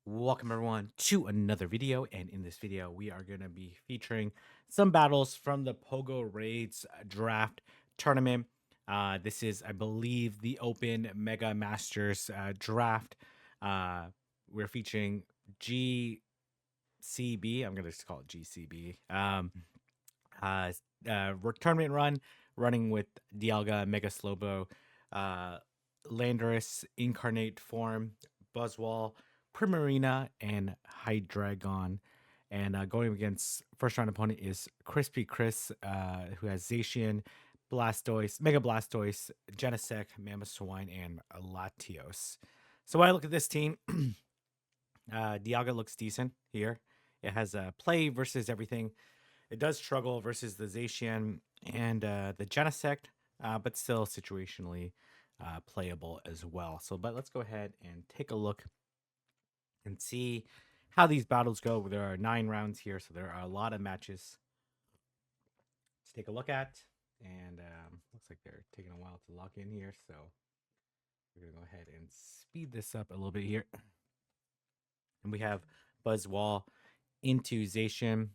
Welcome everyone to another video, and in this video we are going to be featuring some battles from the Pogo Raids draft tournament. This is, I believe, the Open Mega Masters draft. We're featuring GCB. I'm going to just call it GCB. Uh, Tournament running with Dialga, Mega Slowbo, uh, Landorus, Incarnate Form, Buzzwole, Primarina, and Hydreigon. And going against first round opponent is Crispy Chris, who has Zacian, Blastoise, Mega Blastoise, Genesect, Mamoswine, and Latios. So when I look at this team, Dialga looks decent here. It has play versus everything. It does struggle versus the Zacian and the Genesect, but still situationally playable as well. So, but let's go ahead and take a look and see how these battles go. There are 9 rounds here, so there are a lot of matches to take a look at. And looks like they're taking a while to lock in here, so we're gonna go ahead and speed this up a little bit here. And we have Buzzwole into Zacian.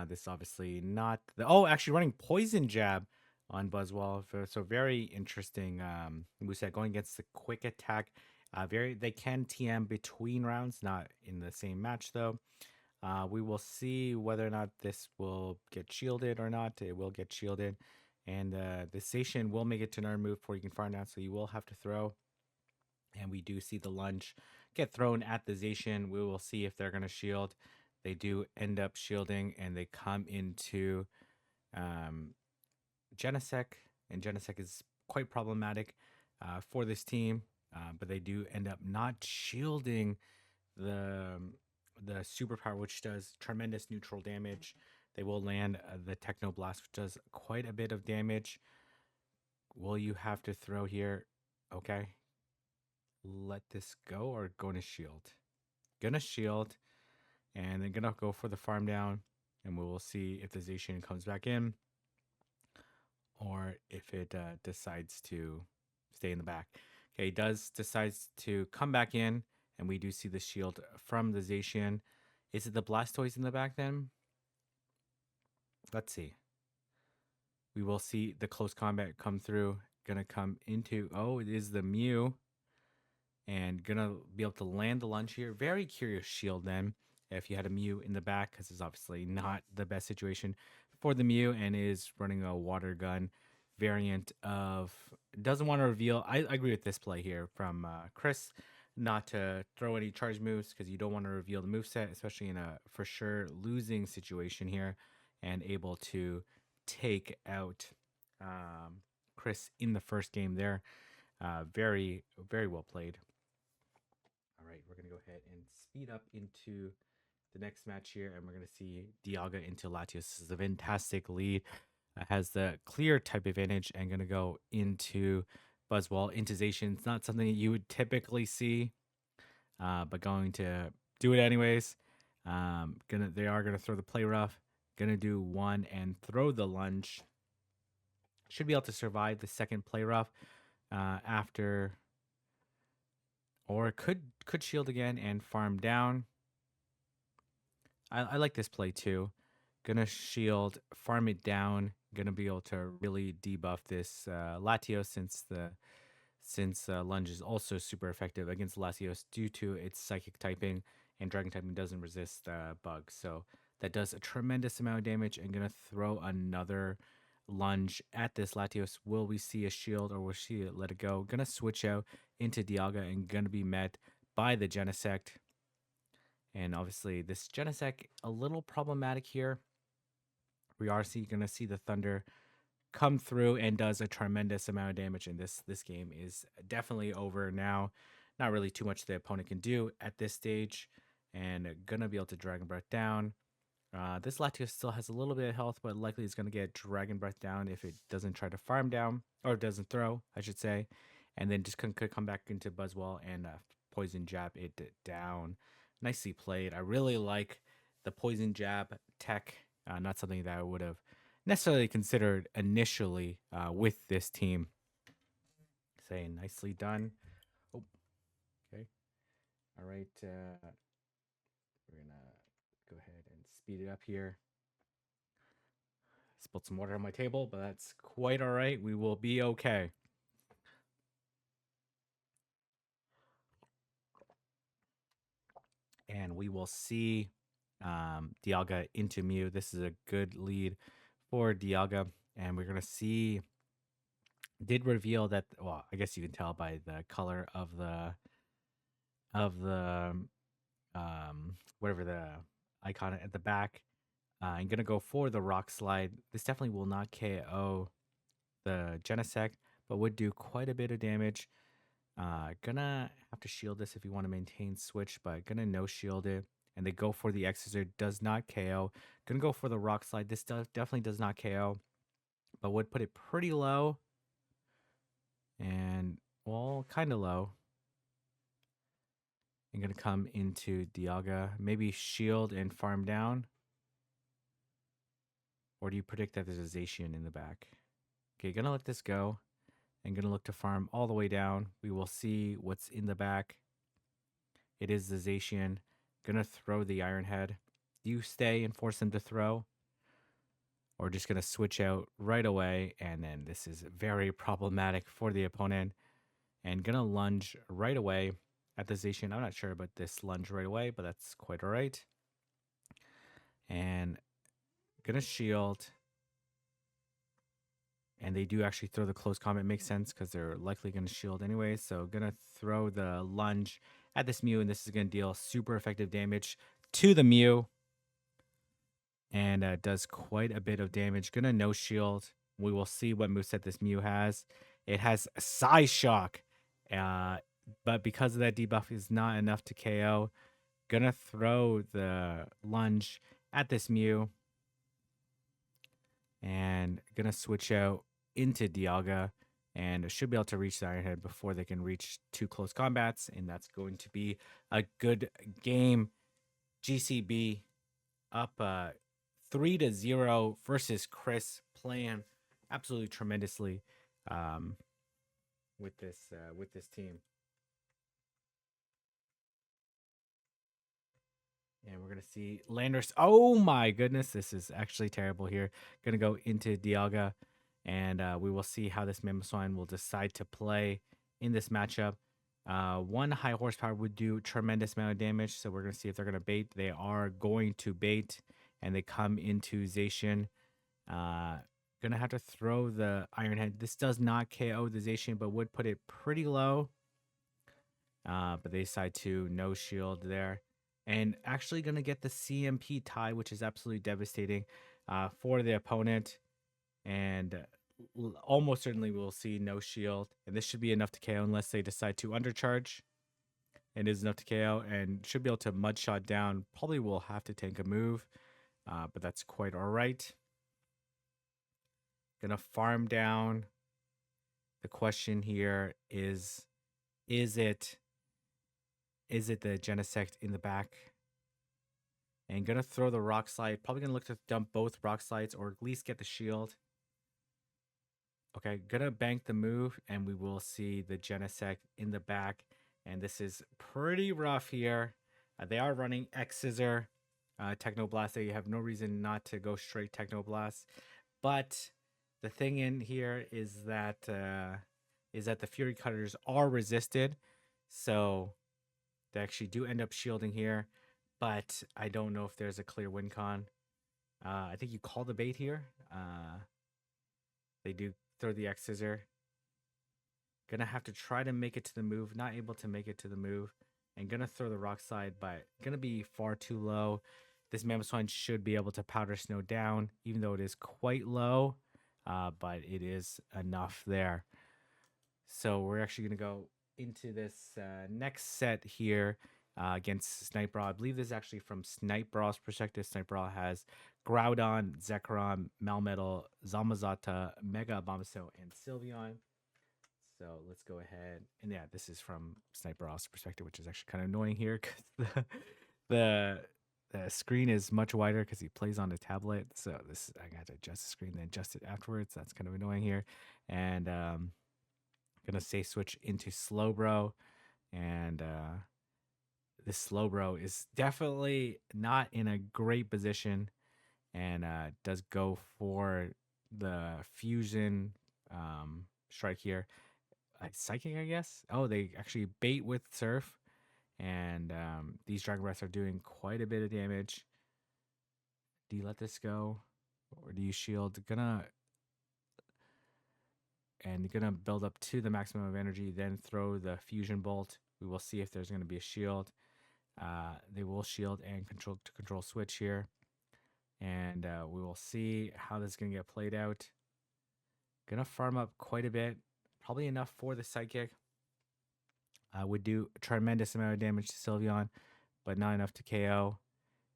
This obviously not the actually running Poison Jab on Buzzwole. So very interesting moveset going against the quick attack. They can TM between rounds, not in the same match though. We will see whether or not this will get shielded or not. It will get shielded. And the Zacian will make it to another move before you can farm down, so you will have to throw. And we do see the lunge get thrown at the Zacian. We will see if they're going to shield. They do end up shielding, and they come into Genesect, and Genesect is quite problematic for this team, but they do end up not shielding the superpower, which does tremendous neutral damage. They will land the Techno Blast, which does quite a bit of damage. Will you have to throw here? Okay. Let this go or gonna shield? Gonna shield, and then gonna go for the farm down, and we will see if the Zacian comes back in or if it decides to stay in the back. Okay, it decides to come back in, and we do see the shield from the Zacian. Is it the Blastoise in the back then? Let's see. We will see the close combat come through. Gonna come into, it is the Mew. And gonna be able to land the lunge here. Very curious shield then if you had a Mew in the back, because it's obviously not the best situation for the Mew, and is running a water gun variant of, doesn't want to reveal. I agree with this play here from Chris, not to throw any charge moves because you don't want to reveal the moveset, especially in a for sure losing situation here, and able to take out Chris in the first game there. Very, very well played. All right, we're going to go ahead and speed up into the next match here, and we're going to see Dialga into Latios. This is a fantastic lead. Has the clear type advantage, and going to go into Buzzwole, into Zacian. It's not something that you would typically see, but going to do it anyways. They are gonna throw the play rough. Gonna do one and throw the lunge. Should be able to survive the second play rough after, or could shield again and farm down. I like this play too. Gonna shield, farm it down. Gonna be able to really debuff this Latios, since lunge is also super effective against Latios due to its psychic typing, and dragon typing doesn't resist bugs. So that does a tremendous amount of damage. And gonna throw another lunge at this Latios. Will we see a shield, or will she let it go? Gonna switch out into Dialga, and gonna be met by the Genesect. And obviously this Genesect a little problematic here. We are going to see the Thunder come through and does a tremendous amount of damage. And this game is definitely over now. Not really too much the opponent can do at this stage. And gonna be able to Dragon Breath down. This Latios still has a little bit of health, but likely is going to get Dragon Breath down if it doesn't try to farm down, or doesn't throw, I should say. And then just could come back into Buzzwole and Poison Jab it down. Nicely played. I really like the Poison Jab tech. Not something that I would have necessarily considered initially with this team. Say nicely done. Oh, okay. All right. We're gonna go ahead and speed it up here. Spilled some water on my table, but that's quite all right. We will be okay. And we will see Dialga into Mew. This is a good lead for Dialga. And we're going to see, did reveal that, well, I guess you can tell by the color of the whatever the icon at the back. I'm going to go for the Rock Slide. This definitely will not KO the Genesect, but would do quite a bit of damage. Gonna have to shield this if you want to maintain switch, but gonna no shield it. And they go for the Exeter, does not KO. Gonna go for the Rock Slide. This definitely does not KO, but would put it pretty low. And, well, kind of low. I'm gonna come into Dialga. Maybe shield and farm down. Or do you predict that there's a Zacian in the back? Okay, gonna let this go. And gonna look to farm all the way down. We will see what's in the back. It is the Zacian. Gonna throw the Iron Head. Do you stay and force him to throw? Or just gonna switch out right away? And then this is very problematic for the opponent. And gonna lunge right away at the Zacian. I'm not sure about this lunge right away, but that's quite all right. And gonna shield. And they do actually throw the close combat. Makes sense because they're likely going to shield anyway. So gonna throw the lunge at this Mew, and this is going to deal super effective damage to the Mew. And does quite a bit of damage. Gonna no shield. We will see what moveset this Mew has. It has Psy Shock. But because of that debuff is not enough to KO. Gonna throw the lunge at this Mew. And gonna switch out into Dialga and should be able to reach the Iron Head before they can reach 2 close combats. And that's going to be a good game. GCB up 3-0 versus Chris, playing absolutely tremendously with this team. And we're going to see Landers. Oh my goodness, this is actually terrible here. Going to go into Dialga, and we will see how this Mamoswine will decide to play in this matchup. One high horsepower would do tremendous amount of damage, so we're going to see if they're going to bait. They are going to bait, and they come into Zacian. Going to have to throw the Iron Head. This does not KO the Zacian, but would put it pretty low. But they decide to no shield there. And actually going to get the CMP tie, which is absolutely devastating for the opponent. And almost certainly we'll see no shield. And this should be enough to KO unless they decide to undercharge. And is enough to KO and should be able to mudshot down. Probably will have to tank a move, but that's quite all right. Gonna farm down. The question here is it the Genesect in the back? And gonna throw the Rock Slide. Probably gonna look to dump both Rock Slides or at least get the shield. Okay, gonna bank the move, and we will see the Genesect in the back. And this is pretty rough here. They are running X-Scissor, Technoblast. They have no reason not to go straight Technoblast. But the thing in here is that the Fury Cutters are resisted. So they actually do end up shielding here, but I don't know if there's a clear win con. I think you call the bait here. They do throw the X-Scissor. Gonna have to try to make it to the move. Not able to make it to the move. And gonna throw the Rock Slide, but gonna be far too low. This Mamoswine should be able to Powder Snow down, even though it is quite low. But it is enough there. So we're actually gonna go into this next set here against Snipe Brawl. I believe this is actually from Snipe Brawl's perspective. Snipe Brawl has Groudon, Zekrom, Melmetal, Zamazenta, Mega Abomasnow, and Sylveon. So let's go ahead. And yeah, this is from Snipe Brawl's perspective, which is actually kind of annoying here because the screen is much wider because he plays on a tablet. So this I got to adjust the screen, then adjust it afterwards. That's kind of annoying here. And gonna say switch into Slowbro, and this Slowbro is definitely not in a great position, and does go for the fusion strike here. Psychic, I guess. Oh, they actually bait with Surf, and these Dragon Breaths are doing quite a bit of damage. Do you let this go, or do you shield? Gonna build up to the maximum of energy, then throw the fusion bolt. We will see if there's going to be a shield. They will shield and control switch here, and we will see how this is going to get played out. Gonna farm up quite a bit, probably enough for the psychic. Would do a tremendous amount of damage to Sylveon, but not enough to KO.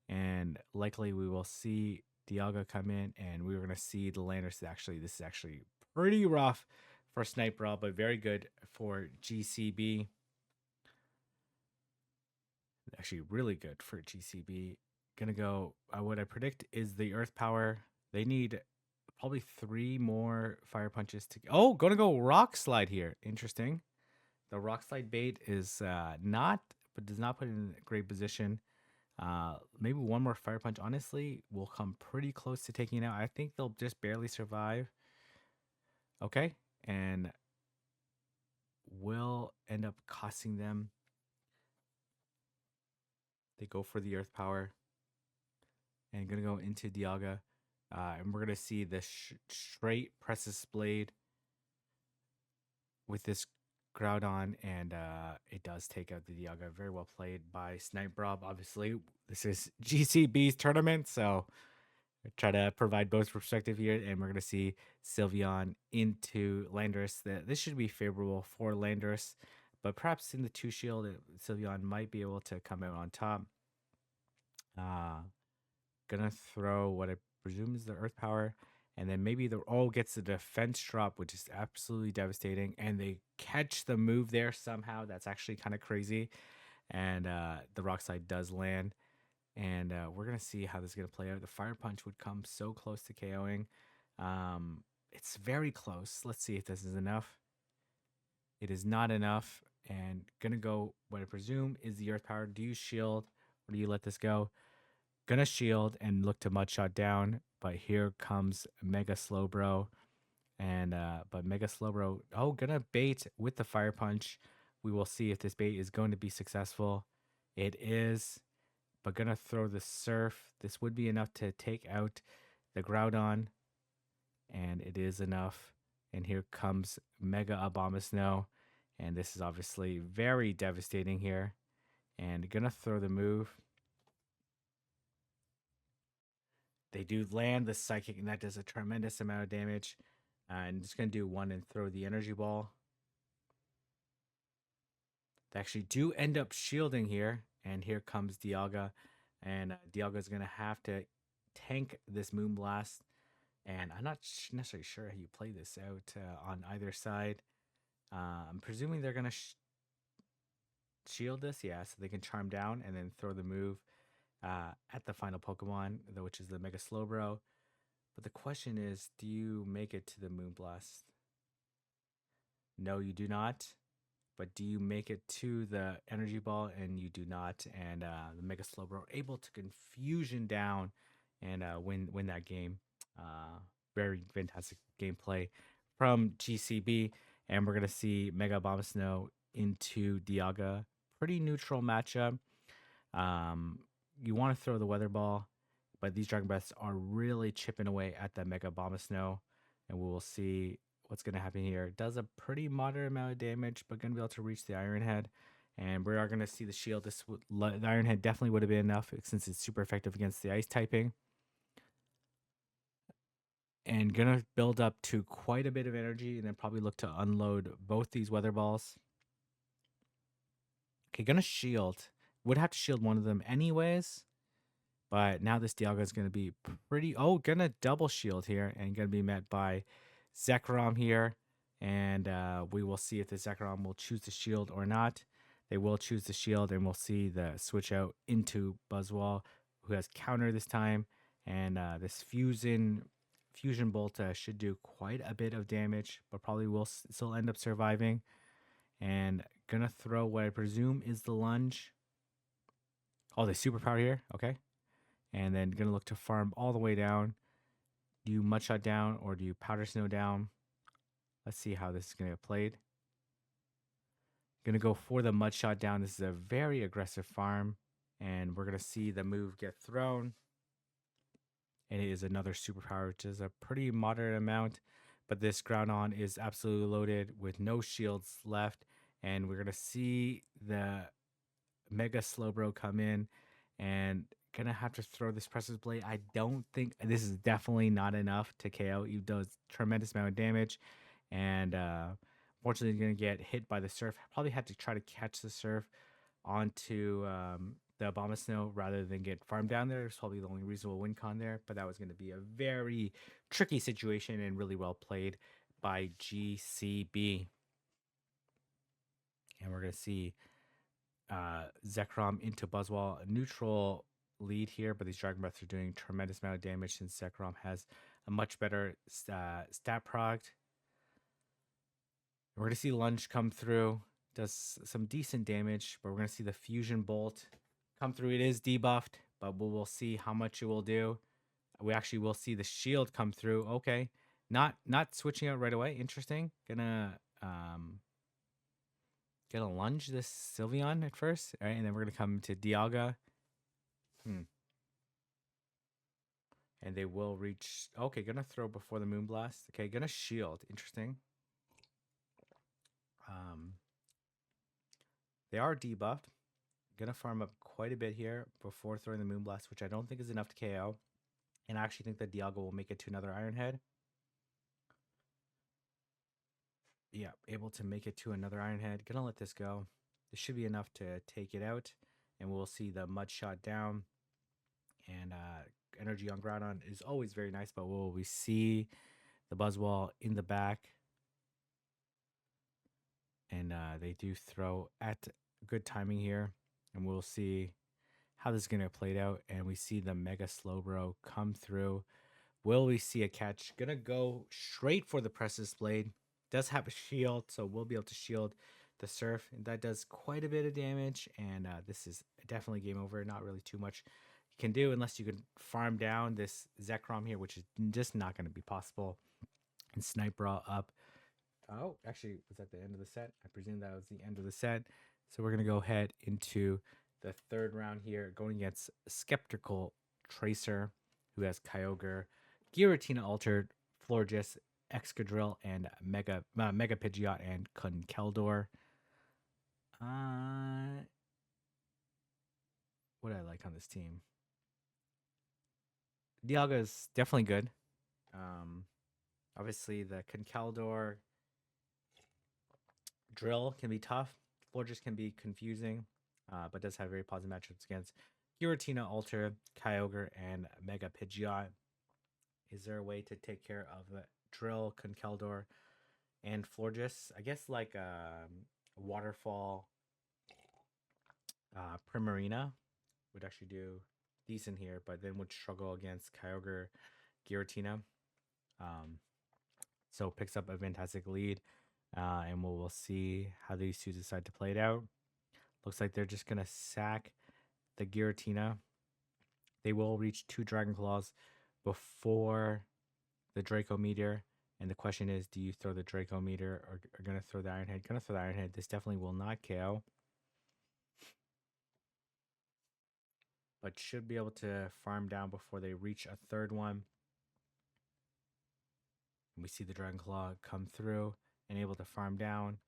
And likely we will see Dialga come in, and we're gonna see the Landers. This is actually pretty rough for Sniper, but very good for GCB. Actually, really good for GCB. Gonna go. What I predict is the Earth Power. They need probably 3 more Fire Punches to. Oh, gonna go Rock Slide here. Interesting. The Rock Slide bait is not, but does not put in a great position. Maybe 1 more Fire Punch, honestly, will come pretty close to taking it out. I think they'll just barely survive. Okay. And will end up costing them. They go for the Earth Power. And going to go into Dialga. And we're going to see the straight Presses Blade with this Groudon, and it does take out the Dialga. Very well played by Sniper. Obviously, this is GCB's tournament, so I try to provide both perspective here, and we're going to see Sylveon into Landorus. This should be favorable for Landorus, but perhaps in the 2 shield, Sylveon might be able to come out on top. Gonna throw what I presume is the Earth Power, and then maybe the gets the defense drop, which is absolutely devastating, and they catch the move there somehow. That's actually kind of crazy, and the Rock Slide does land, and we're gonna see how this is gonna play out. The Fire Punch would come so close to KOing. It's very close. Let's see if this is enough. It is not enough, and gonna go what I presume is the Earth Power. Do you shield, or do you let this go? Gonna shield and look to Mudshot down, but here comes Mega Slowbro, and but Mega Slowbro, gonna bait with the Fire Punch. We will see if this bait is going to be successful. It is, but gonna throw the Surf. This would be enough to take out the Groudon, and it is enough. And here comes Mega Abomasnow, and this is obviously very devastating here. And gonna throw the move. They do land the Psychic, and that does a tremendous amount of damage. And just going to do 1 and throw the Energy Ball. They actually do end up shielding here. And here comes Dialga. And Dialga is going to have to tank this Moonblast. And I'm not necessarily sure how you play this out on either side. I'm presuming they're going to shield this. Yeah, so they can Charm down and then throw the move at the final Pokemon, which is the Mega Slowbro. But the question is, do you make it to the Moonblast? No, you do not. But do you make it to the Energy Ball? And you do not. And the Mega Slowbro are able to confusion down and win that game. Very fantastic gameplay from GCB. And we're going to see Mega Abomasnow into Dialga. Pretty neutral matchup. You want to throw the Weather Ball, but these Dragon Breaths are really chipping away at that Mega Abomasnow, and we will see what's going to happen here. It does a pretty moderate amount of damage, but going to be able to reach the Iron Head, and we are going to see the shield. The Iron Head definitely would have been enough since it's super effective against the Ice typing. And going to build up to quite a bit of energy, and then probably look to unload both these Weather Balls. Okay, going to shield. Would have to shield one of them anyways. But now this Dialga is going to be pretty... going to double shield here and going to be met by Zekrom here. And we will see if the Zekrom will choose the shield or not. They will choose the shield, and we'll see the switch out into Buzzwole, who has counter this time. And this Fusion Bolt should do quite a bit of damage, but probably will still end up surviving. And going to throw what I presume is the Lunge. Oh, they superpower here. Okay. And then gonna look to farm all the way down. Do you Mudshot down or do you Powder Snow down? Let's see how this is gonna get played. Gonna go for the Mudshot down. This is a very aggressive farm. And we're gonna see the move get thrown. And it is another superpower, which is a pretty moderate amount. But this Groudon is absolutely loaded with no shields left. And we're gonna see the Mega Slowbro come in and gonna have to throw this Precious Blade. I don't think this is definitely not enough to KO. He does tremendous amount of damage, and unfortunately, gonna get hit by the Surf. Probably had to try to catch the Surf onto the Abomasnow rather than get farmed down there. It's probably the only reasonable win con there, but that was going to be a very tricky situation and really well played by GCB. And we're going to see Zekrom into Buzzwole, a neutral lead here, but these Dragon Breaths are doing tremendous amount of damage since Zekrom has a much better stat proc. We're going to see Lunge come through, does some decent damage, but we're going to see the Fusion Bolt come through. It is debuffed, but we'll see how much it will do. We actually will see the shield come through. Okay, not switching out right away. Interesting. Gonna lunge this Sylveon at first, all right, and then we're gonna come to Dialga. And they will reach. Okay, gonna throw before the Moonblast. Okay, gonna shield. Interesting. They are debuffed. Gonna farm up quite a bit here before throwing the Moonblast, which I don't think is enough to KO. And I actually think that Dialga will make it to another Iron Head. Yeah, able to make it to another Iron Head. Gonna let this go. This should be enough to take it out. And we'll see the Mud Shot down. And energy on Groudon is always very nice, but will we see the Buzzwole in the back? And they do throw at good timing here. And we'll see how this is going to play out. And we see the Mega Slowbro come through. Will we see a catch? Gonna go straight for the Precious Blade. Does have a shield, so we'll be able to shield the Surf. And that does quite a bit of damage. And this is definitely game over. Not really too much you can do unless you can farm down this Zekrom here, which is just not going to be possible. And Snipe Brawl up. Oh, actually, was that the end of the set? I presume that was the end of the set. So we're going to go ahead into the third round here, going against Skeptical Tracer, who has Kyogre, Giratina Altered, Florges, Excadrill, and Mega Pidgeot and Conkeldor. What do I like on this team? Dialga is definitely good. Obviously, the Conkeldor Drill can be tough. Florges can be confusing, but does have very positive matchups against Giratina, Alter, Kyogre, and Mega Pidgeot. Is there a way to take care of Drill, Conkeldor, and Florges? I guess like Waterfall, Primarina would actually do decent here, but then would struggle against Kyogre, Giratina. So picks up a fantastic lead, and we'll see how these two decide to play it out. Looks like they're just gonna sack the Giratina. They will reach 2 Dragon Claws before the Draco Meteor. And the question is, do you throw the Draco Meteor or are gonna throw the Iron Head? Gonna throw the Iron Head. This definitely will not KO, but should be able to farm down before they reach a third one. And we see the Dragon Claw come through and able to farm down.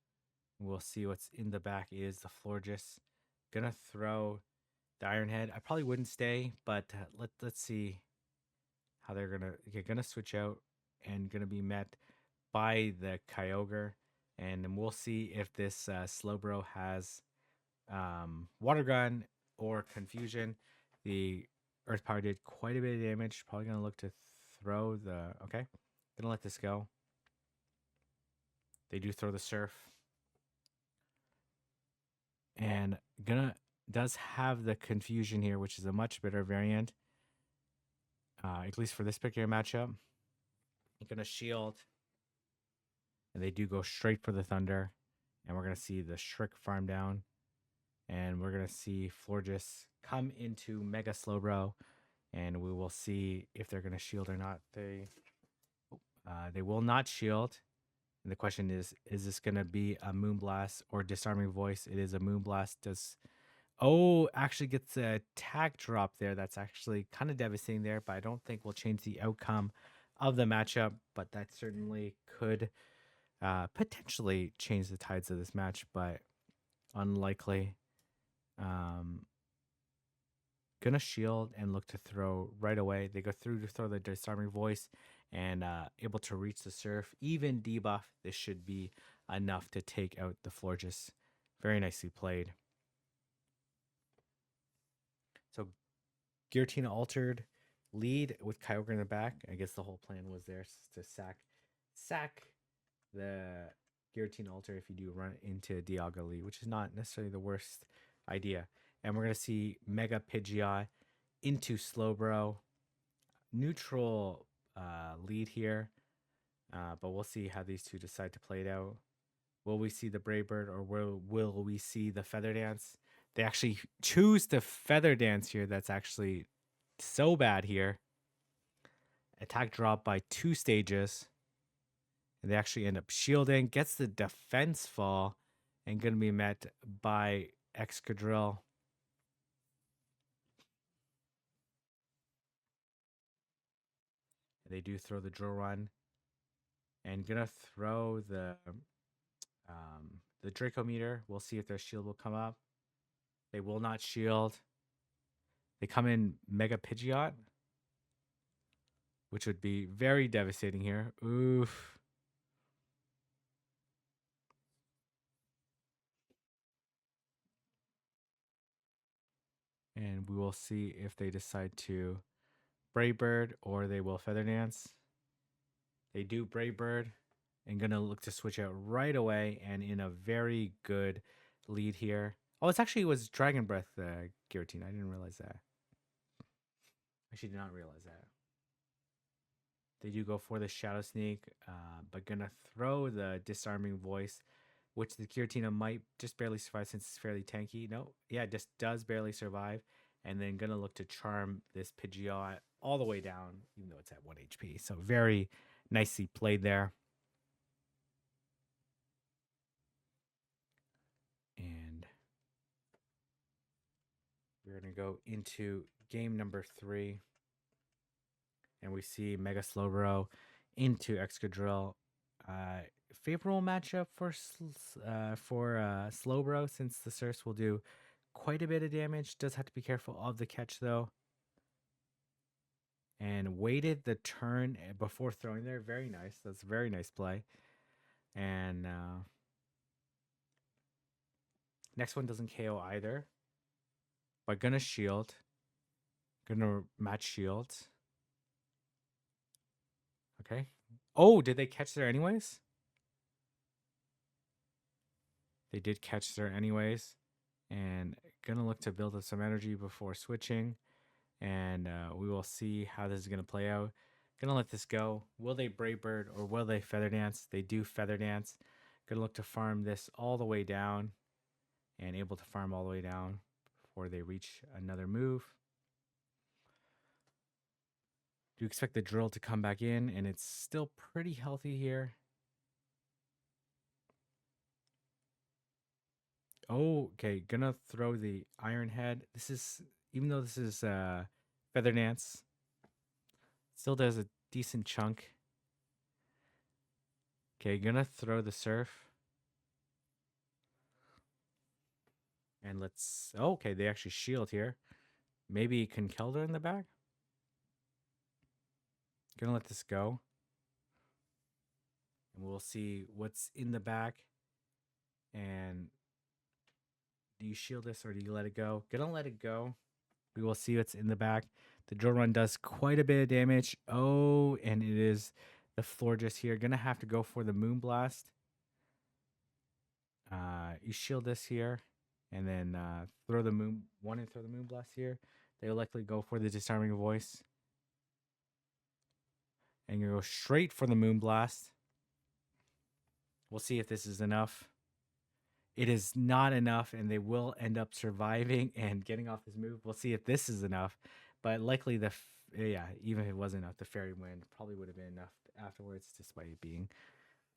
We'll see what's in the back is the Florges. Gonna throw the Iron Head. I probably wouldn't stay, but let's see how they're gonna switch out and gonna be met by the Kyogre. And then we'll see if this Slowbro has Water Gun or Confusion. The Earth Power did quite a bit of damage. Probably gonna look to throw the okay. Gonna let this go. They do throw the Surf. And does have the Confusion here, which is a much better variant. At least for this particular matchup. You're gonna shield. And they do go straight for the Thunder. And we're gonna see the Shriek farm down. And we're going to see Florges come into Mega Slowbro, and we will see if they're going to shield or not. They will not shield. And the question is this going to be a Moonblast or Disarming Voice? It is a Moonblast. Actually gets a attack drop there. That's actually kind of devastating there, but I don't think will change the outcome of the matchup. But that certainly could potentially change the tides of this match, but unlikely. Gonna shield and look to throw right away. They go through to throw the Disarming Voice and able to reach the Surf. Even debuff, this should be enough to take out the Florges. Very nicely played. So Giratina altered lead with Kyogre in the back. I guess the whole plan was there to sack the Giratina alter if you do run into Dialga lead, which is not necessarily the worst idea. And we're going to see Mega Pidgeot into Slowbro. Neutral lead here, but we'll see how these two decide to play it out. Will we see the Brave Bird or will we see the Feather Dance? They actually choose the Feather Dance here. That's actually so bad here. Attack drop by 2 stages. And they actually end up shielding. Gets the defense fall and going to be met by Excadrill. They do throw the drill run. And going to throw the Draco meter. We'll see if their shield will come up. They will not shield. They come in Mega Pidgeot, which would be very devastating here. Oof. And we will see if they decide to Brave Bird or they will Feather Dance. They do Brave Bird and going to look to switch out right away and in a very good lead here. Oh, it actually was Dragon Breath Giratina. I didn't realize that. Actually did not realize that. They do go for the Shadow Sneak, but going to throw the Disarming Voice, which the Giratina might just barely survive since it's fairly tanky. No, yeah, it just does barely survive. And then going to look to charm this Pidgeot all the way down, even though it's at 1 HP. So very nicely played there. And we're going to go into game number 3. And we see Mega Slowbro into Excadrill. Favorable matchup for Slowbro, since the Surf will do quite a bit of damage. Does have to be careful of the catch though. And waited the turn before throwing there. Very nice. That's a very nice play. And next one doesn't KO either. But gonna shield. Gonna match shields. Okay. Oh, did they catch there anyways? They did catch there anyways. And gonna look to build up some energy before switching. And we will see how this is going to play out. Gonna let this go. Will they Brave Bird or will they Feather Dance? They do Feather Dance. Gonna look to farm this all the way down and able to farm all the way down before they reach another move. Do expect the drill to come back in, and it's still pretty healthy here. Oh, okay. Gonna throw the Iron Head. This is, even though this is Feather Dance, still does a decent chunk. Okay, gonna throw the Surf. And let's... Oh, okay, they actually shield here. Maybe Conkeldurr in the back? Gonna let this go. And we'll see what's in the back. And do you shield this or do you let it go? Gonna let it go. We will see what's in the back. The drill run does quite a bit of damage. Oh, and it is the Florges here. Gonna have to go for the Moonblast. You shield this here. And then throw the Moonblast here. They'll likely go for the Disarming Voice. And you go straight for the Moonblast. We'll see if this is enough. it is not enough, and they will end up surviving and getting off this move. We'll see if this is enough, but likely yeah, even if it wasn't enough, the fairy wind probably would have been enough afterwards, despite it being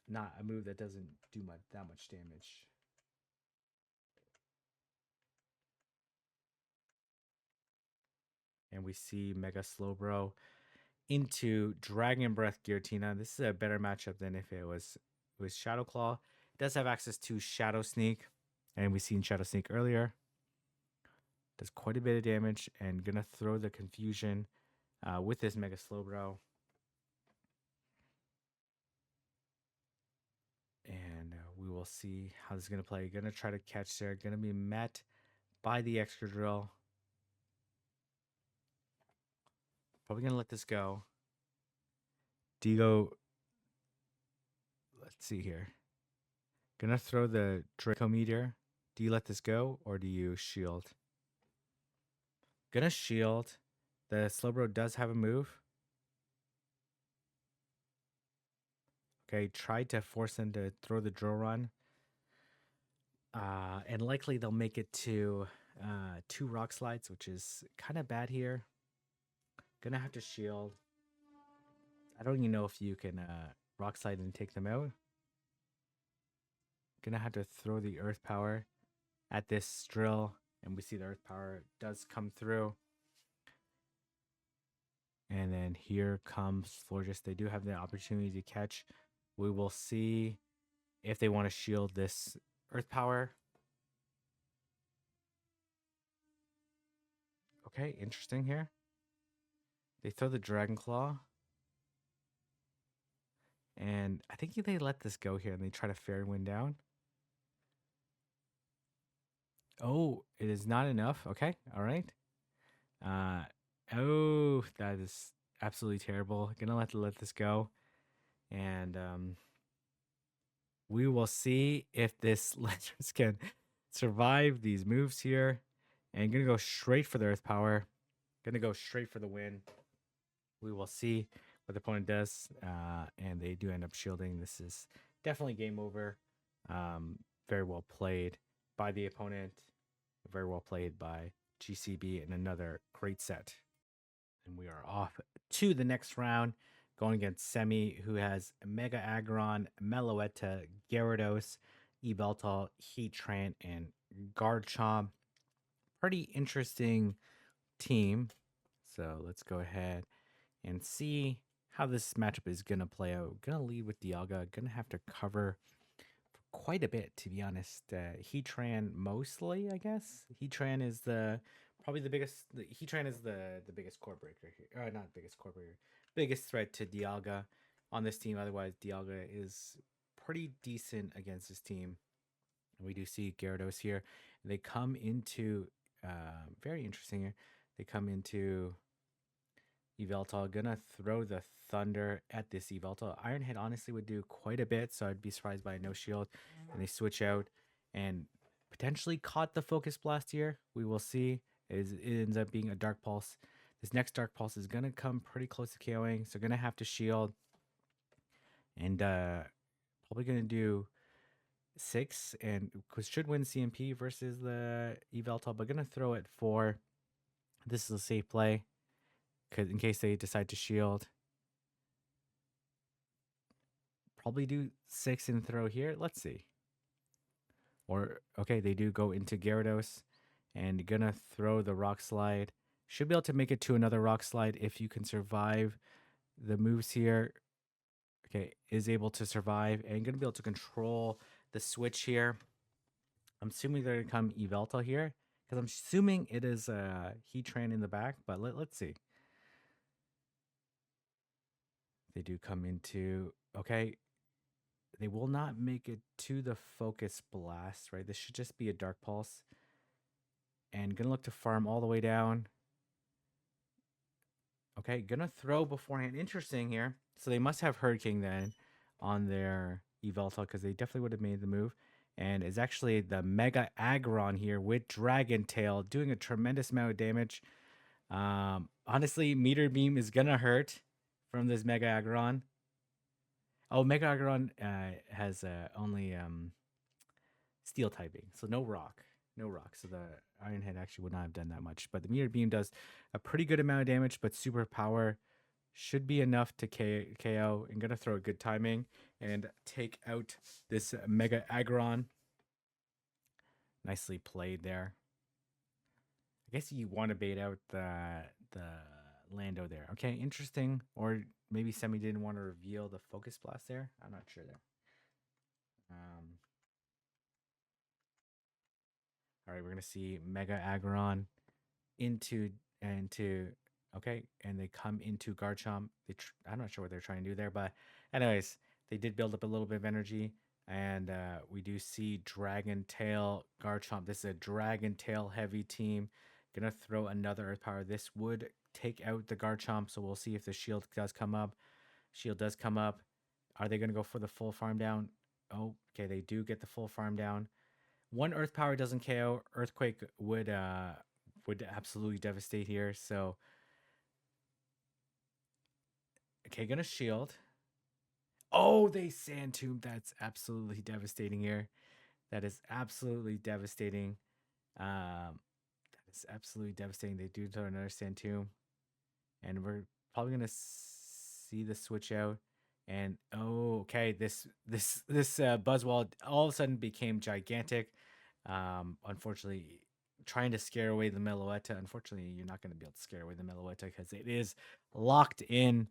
not a move that doesn't do that much damage. And we see Mega Slowbro into Dragon Breath Giratina. This is a better matchup than if it was Shadow Claw. It does have access to Shadow Sneak, and we've seen Shadow Sneak earlier. Does quite a bit of damage, and gonna throw the confusion with this Mega Slowbro. And we will see how this is gonna play. Gonna try to catch there. Gonna be met by the extra drill. Probably gonna let this go. Do you go? Let's see here. Gonna throw the Draco Meteor. Do you let this go or do you shield? Gonna shield. The Slowbro does have a move. Okay, tried to force them to throw the drill run. And likely they'll make it to 2 rock slides, which is kind of bad here. Gonna have to shield. I don't even know if you can rock slide and take them out. Gonna have to throw the earth power at this drill, and we see the earth power does come through. And then here comes Florges. They do have the opportunity to catch. We will see if they want to shield this earth power. Okay, interesting here. They throw the Dragon Claw. And I think they let this go here and they try to Fairy Wind down. Oh, it is not enough. Okay, all right. Oh, that is absolutely terrible. Gonna let this go. And we will see if this Legends can survive these moves here. And gonna go straight for the Earth Power. Gonna go straight for the win. We will see what the opponent does. And they do end up shielding. This is definitely game over. Very well played by the opponent. Very well played by GCB in another great set. And we are off to the next round, going against Semi, who has Mega Aggron, Meloetta, Gyarados, Yveltal, Heatran, and Garchomp. Pretty interesting team. So let's go ahead and see how this matchup is going to play out. Gonna lead with Dialga. Gonna have to cover quite a bit, to be honest. Heatran mostly, I guess. Heatran is probably the biggest. Heatran is the biggest core breaker here. Not biggest core breaker. Biggest threat to Dialga on this team. Otherwise, Dialga is pretty decent against this team. And we do see Gyarados here. They come into very interesting here. They come into Yveltal. Gonna throw the Thunder at this Yveltal. Iron Head honestly would do quite a bit, so I'd be surprised by no shield. And they switch out and potentially caught the Focus Blast here. We will see. It ends up being a Dark Pulse. This next Dark Pulse is gonna come pretty close to KOing, so gonna have to shield. And probably gonna do 6 and should win CMP versus the Yveltal, but gonna throw it 4. This is a safe play because in case they decide to shield. Probably do 6 and throw here. Let's see. Or okay, they do go into Gyarados and gonna throw the Rock Slide. Should be able to make it to another Rock Slide if you can survive the moves here. Okay, is able to survive and gonna be able to control the switch here. I'm assuming they're gonna come Yveltal here because I'm assuming it is Heatran in the back, but let's see. They do come into okay. They will not make it to the Focus Blast, right? This should just be a Dark Pulse. And gonna look to farm all the way down. Okay, gonna throw beforehand. Interesting here. So they must have Hurricane then on their Yveltal because they definitely would have made the move. And it's actually the Mega Aggron here with Dragon Tail doing a tremendous amount of damage. Honestly, Meteor Beam is gonna hurt from this Mega Aggron. Oh, Mega Aggron has only steel typing. So no rock. No rock. So the Iron Head actually would not have done that much. But the meteor beam does a pretty good amount of damage, but super power should be enough to KO. I'm gonna throw a good timing and take out this Mega Aggron. Nicely played there. I guess you want to bait out the Lando there. Okay, interesting. Or maybe Semi didn't want to reveal the focus blast there. I'm not sure there. All right, we're gonna see Mega Aggron into okay, and they come into Garchomp. I'm not sure what they're trying to do there, but anyways, they did build up a little bit of energy, and we do see Dragon Tail Garchomp. This is a Dragon Tail heavy team. Gonna throw another Earth Power. This would take out the Garchomp, so we'll see if the shield does come up. Shield does come up. Are they gonna go for the full farm down? Oh, okay, they do get the full farm down. One Earth Power doesn't KO. Earthquake would absolutely devastate here. So okay, gonna shield. Oh, they Sand Tomb. That's absolutely devastating here. That is absolutely devastating. That is absolutely devastating. They do throw another Sand Tomb, and we're probably gonna see the switch out. And oh, okay, this Buzzwall all of a sudden became gigantic. Unfortunately, trying to scare away the Meloetta. Unfortunately, you're not going to be able to scare away the Meloetta because it is locked in.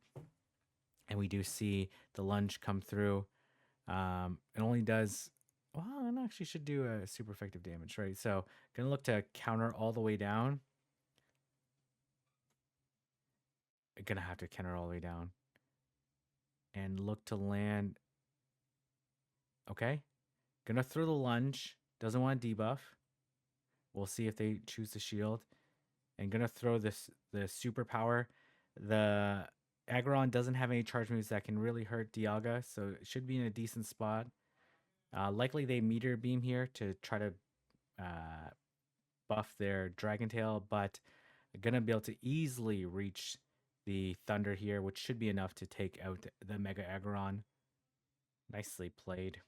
And we do see the lunge come through. It only does, well, it actually should do a super effective damage, right? So, gonna look to counter all the way down. Gonna have to counter all the way down. And look to land. Okay. Gonna throw the lunge. Doesn't want to debuff. We'll see if they choose the shield. And gonna throw this the superpower. The Aggron doesn't have any charge moves that can really hurt Dialga, so it should be in a decent spot. Likely they meteor beam here to try to buff their Dragon Tail, but gonna be able to easily reach the Thunder here, which should be enough to take out the Mega Aggron. Nicely played.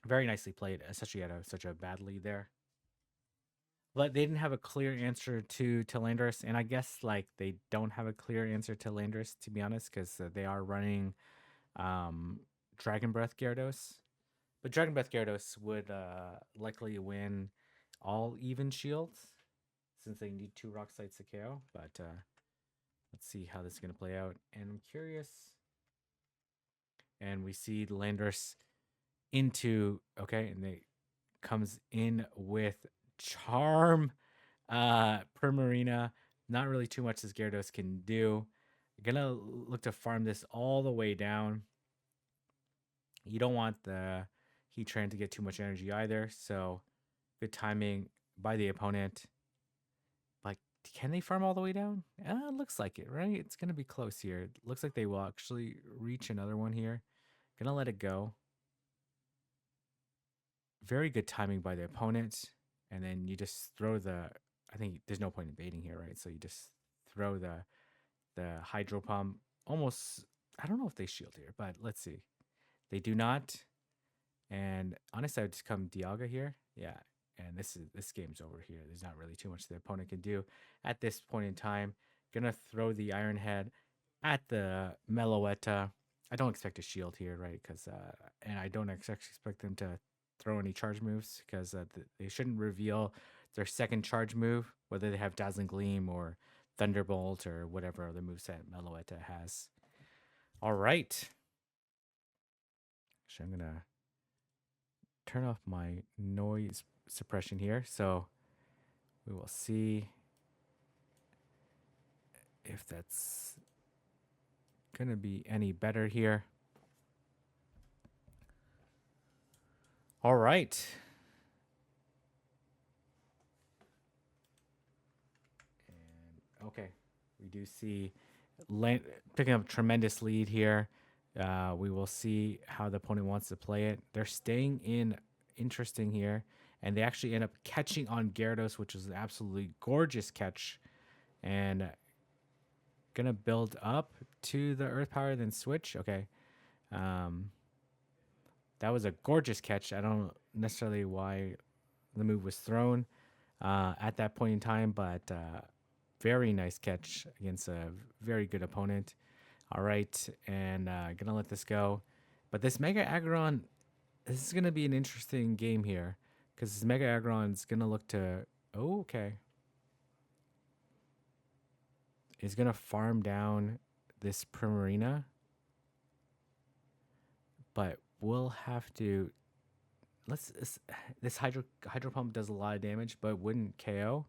Very nicely played, especially at such a bad lead there. But they didn't have a clear answer to Landorus, and I guess like they don't have a clear answer to Landorus, to be honest, because they are running Dragon Breath Gyarados. But Dragon Breath Gyarados would likely win all even shields since they need 2 rock sites to KO. But let's see how this is going to play out. And I'm curious. And we see Landorus into, okay, and they comes in with Charm. Primarina, not really too much this Gyarados can do. Gonna look to farm this all the way down. You don't want the Heatran to get too much energy either, so good timing by the opponent. But can they farm all the way down? Looks like it, right? It's gonna be close here. It looks like they will actually reach another one here. Gonna let it go. Very good timing by the opponent. And then you just throw the, I think there's no point in baiting here, right? So you just throw the Hydro Pump. Almost, I don't know if they shield here, but let's see. They do not. And honestly, I would just come Dialga here. Yeah. And this game's over here. There's not really too much the opponent can do at this point in time. Gonna throw the Iron Head at the Meloetta. I don't expect a shield here, right? Because and I don't expect them to throw any charge moves because they shouldn't reveal their second charge move, whether they have Dazzling Gleam or Thunderbolt or whatever other moveset Meloetta has. All right. So I'm gonna turn off my noise suppression here, so we will see if that's gonna be any better here. All right. And okay, we do see picking up a tremendous lead here. We will see how the opponent wants to play it. They're staying in interesting here, and they actually end up catching on Gyarados, which is an absolutely gorgeous catch. And gonna build up to the Earth Power, then switch. Okay. That was a gorgeous catch. I don't necessarily why the move was thrown at that point in time, but very nice catch against a very good opponent. All right, and gonna let this go. But this Mega Aggron, this is gonna be an interesting game here because this Mega Aggron's gonna look to. Oh, okay. Is gonna farm down this Primarina, but we'll have to. This hydro pump does a lot of damage, but wouldn't KO.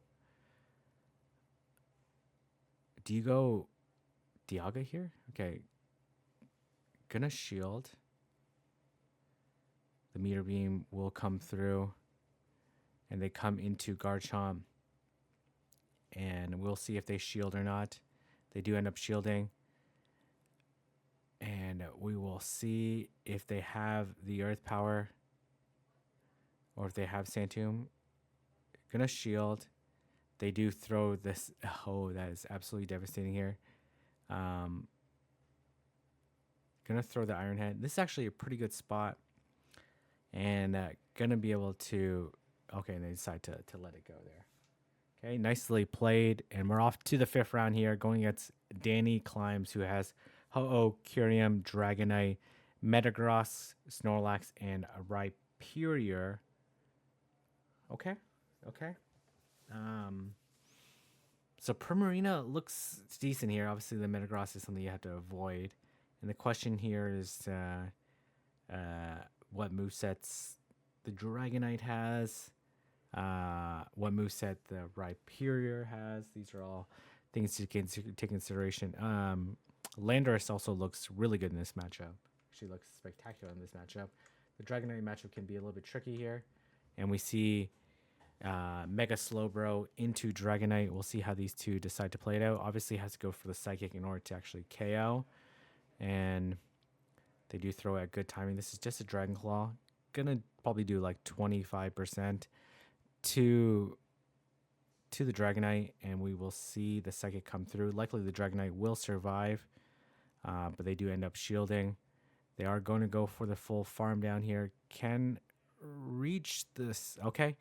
Do you go Dialga here? Okay. Gonna shield. The meter beam will come through, and they come into Garchomp, and we'll see if they shield or not. They do end up shielding, and we will see if they have the Earth Power or if they have Santum. Gonna shield. They do throw this. Oh, that is absolutely devastating here. Gonna throw the Iron Head. This is actually a pretty good spot. And gonna be able to. Okay, and they decide to let it go there. Okay, nicely played. And we're off to the 5th round here, going against Danny Climbs, who has Ho-Oh, Curium, Dragonite, Metagross, Snorlax, and Rhyperior. Okay. So Primarina looks decent here. Obviously, the Metagross is something you have to avoid. And the question here is what movesets the Dragonite has, what moveset the Rhyperior has. These are all things to take consideration. Landorus also looks really good in this matchup. Actually looks spectacular in this matchup. The Dragonite matchup can be a little bit tricky here. And we see Mega Slowbro into Dragonite. We'll see how these two decide to play it out. Obviously, has to go for the Psychic in order to actually KO. And they do throw at good timing. This is just a Dragon Claw. Gonna probably do like 25% to the Dragonite, and we will see the Psychic come through. Likely the Dragonite will survive, but they do end up shielding. They are going to go for the full farm down here. Can reach this. Okay.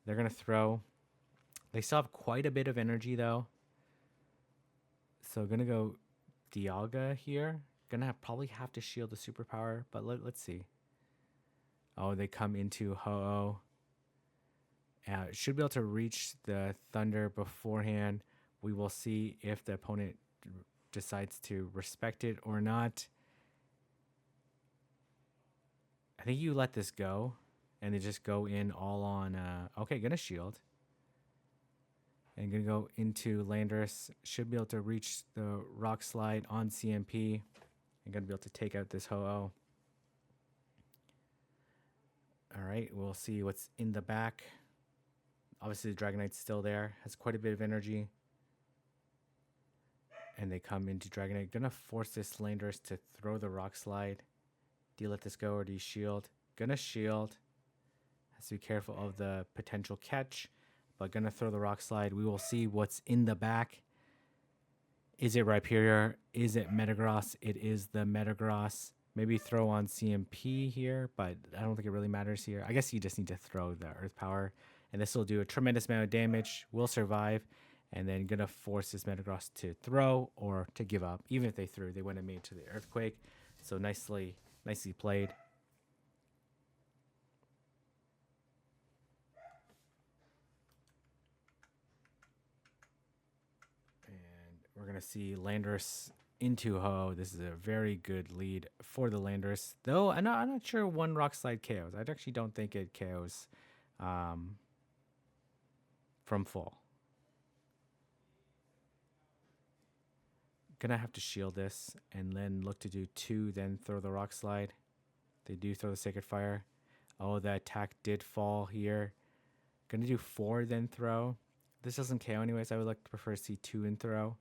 They're going to throw. They still have quite a bit of energy, though. So going to go Dialga here. Going to probably have to shield the superpower, but let's see. Oh, they come into Ho-Oh. Should be able to reach the Thunder beforehand. We will see if the opponent decides to respect it or not. I think you let this go, and they just go in all on. Okay, gonna shield, and gonna go into Landorus. Should be able to reach the Rock Slide on CMP, and gonna be able to take out this Ho-Oh. All right, we'll see what's in the back. Obviously, the Dragonite's still there. Has quite a bit of energy. And they come into Dragonite. Gonna force this Landorus to throw the Rock Slide. Do you let this go or do you shield? Gonna shield. Has to be careful of the potential catch. But gonna throw the Rock Slide. We will see what's in the back. Is it Rhyperior? Is it Metagross? It is the Metagross. Maybe throw on CMP here, but I don't think it really matters here. I guess you just need to throw the Earth Power. And this will do a tremendous amount of damage. Will survive. And then gonna force this Metagross to throw or to give up. Even if they threw, they wouldn't have made it to the Earthquake. So nicely played. And we're gonna see Landorus into Ho. This is a very good lead for the Landorus. Though I'm not sure one Rock Slide KOs. I actually don't think it KOs from full. Gonna have to shield this and then look to do 2, then throw the Rock Slide. They do throw the Sacred Fire. Oh, the attack did fall here. Gonna do 4, then throw. This doesn't KO anyways. I would like to prefer to see 2 and throw.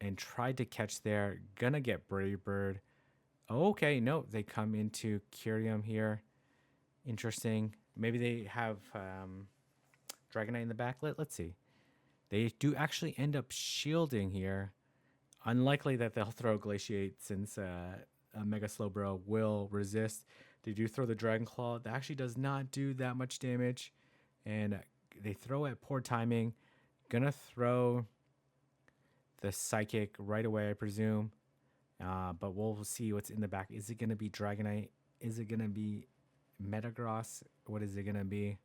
And tried to catch there. Gonna get Brave Bird. Oh, okay, no, they come into Curium here. Interesting. Maybe they have Dragonite in the back. Let's see. They do actually end up shielding here. Unlikely that they'll throw Glaciate since Mega Slowbro will resist. They do throw the Dragon Claw. That actually does not do that much damage. And they throw at poor timing. Gonna throw the Psychic right away, I presume. But we'll see what's in the back. Is it gonna be Dragonite? Is it gonna be Metagross? What is it gonna be?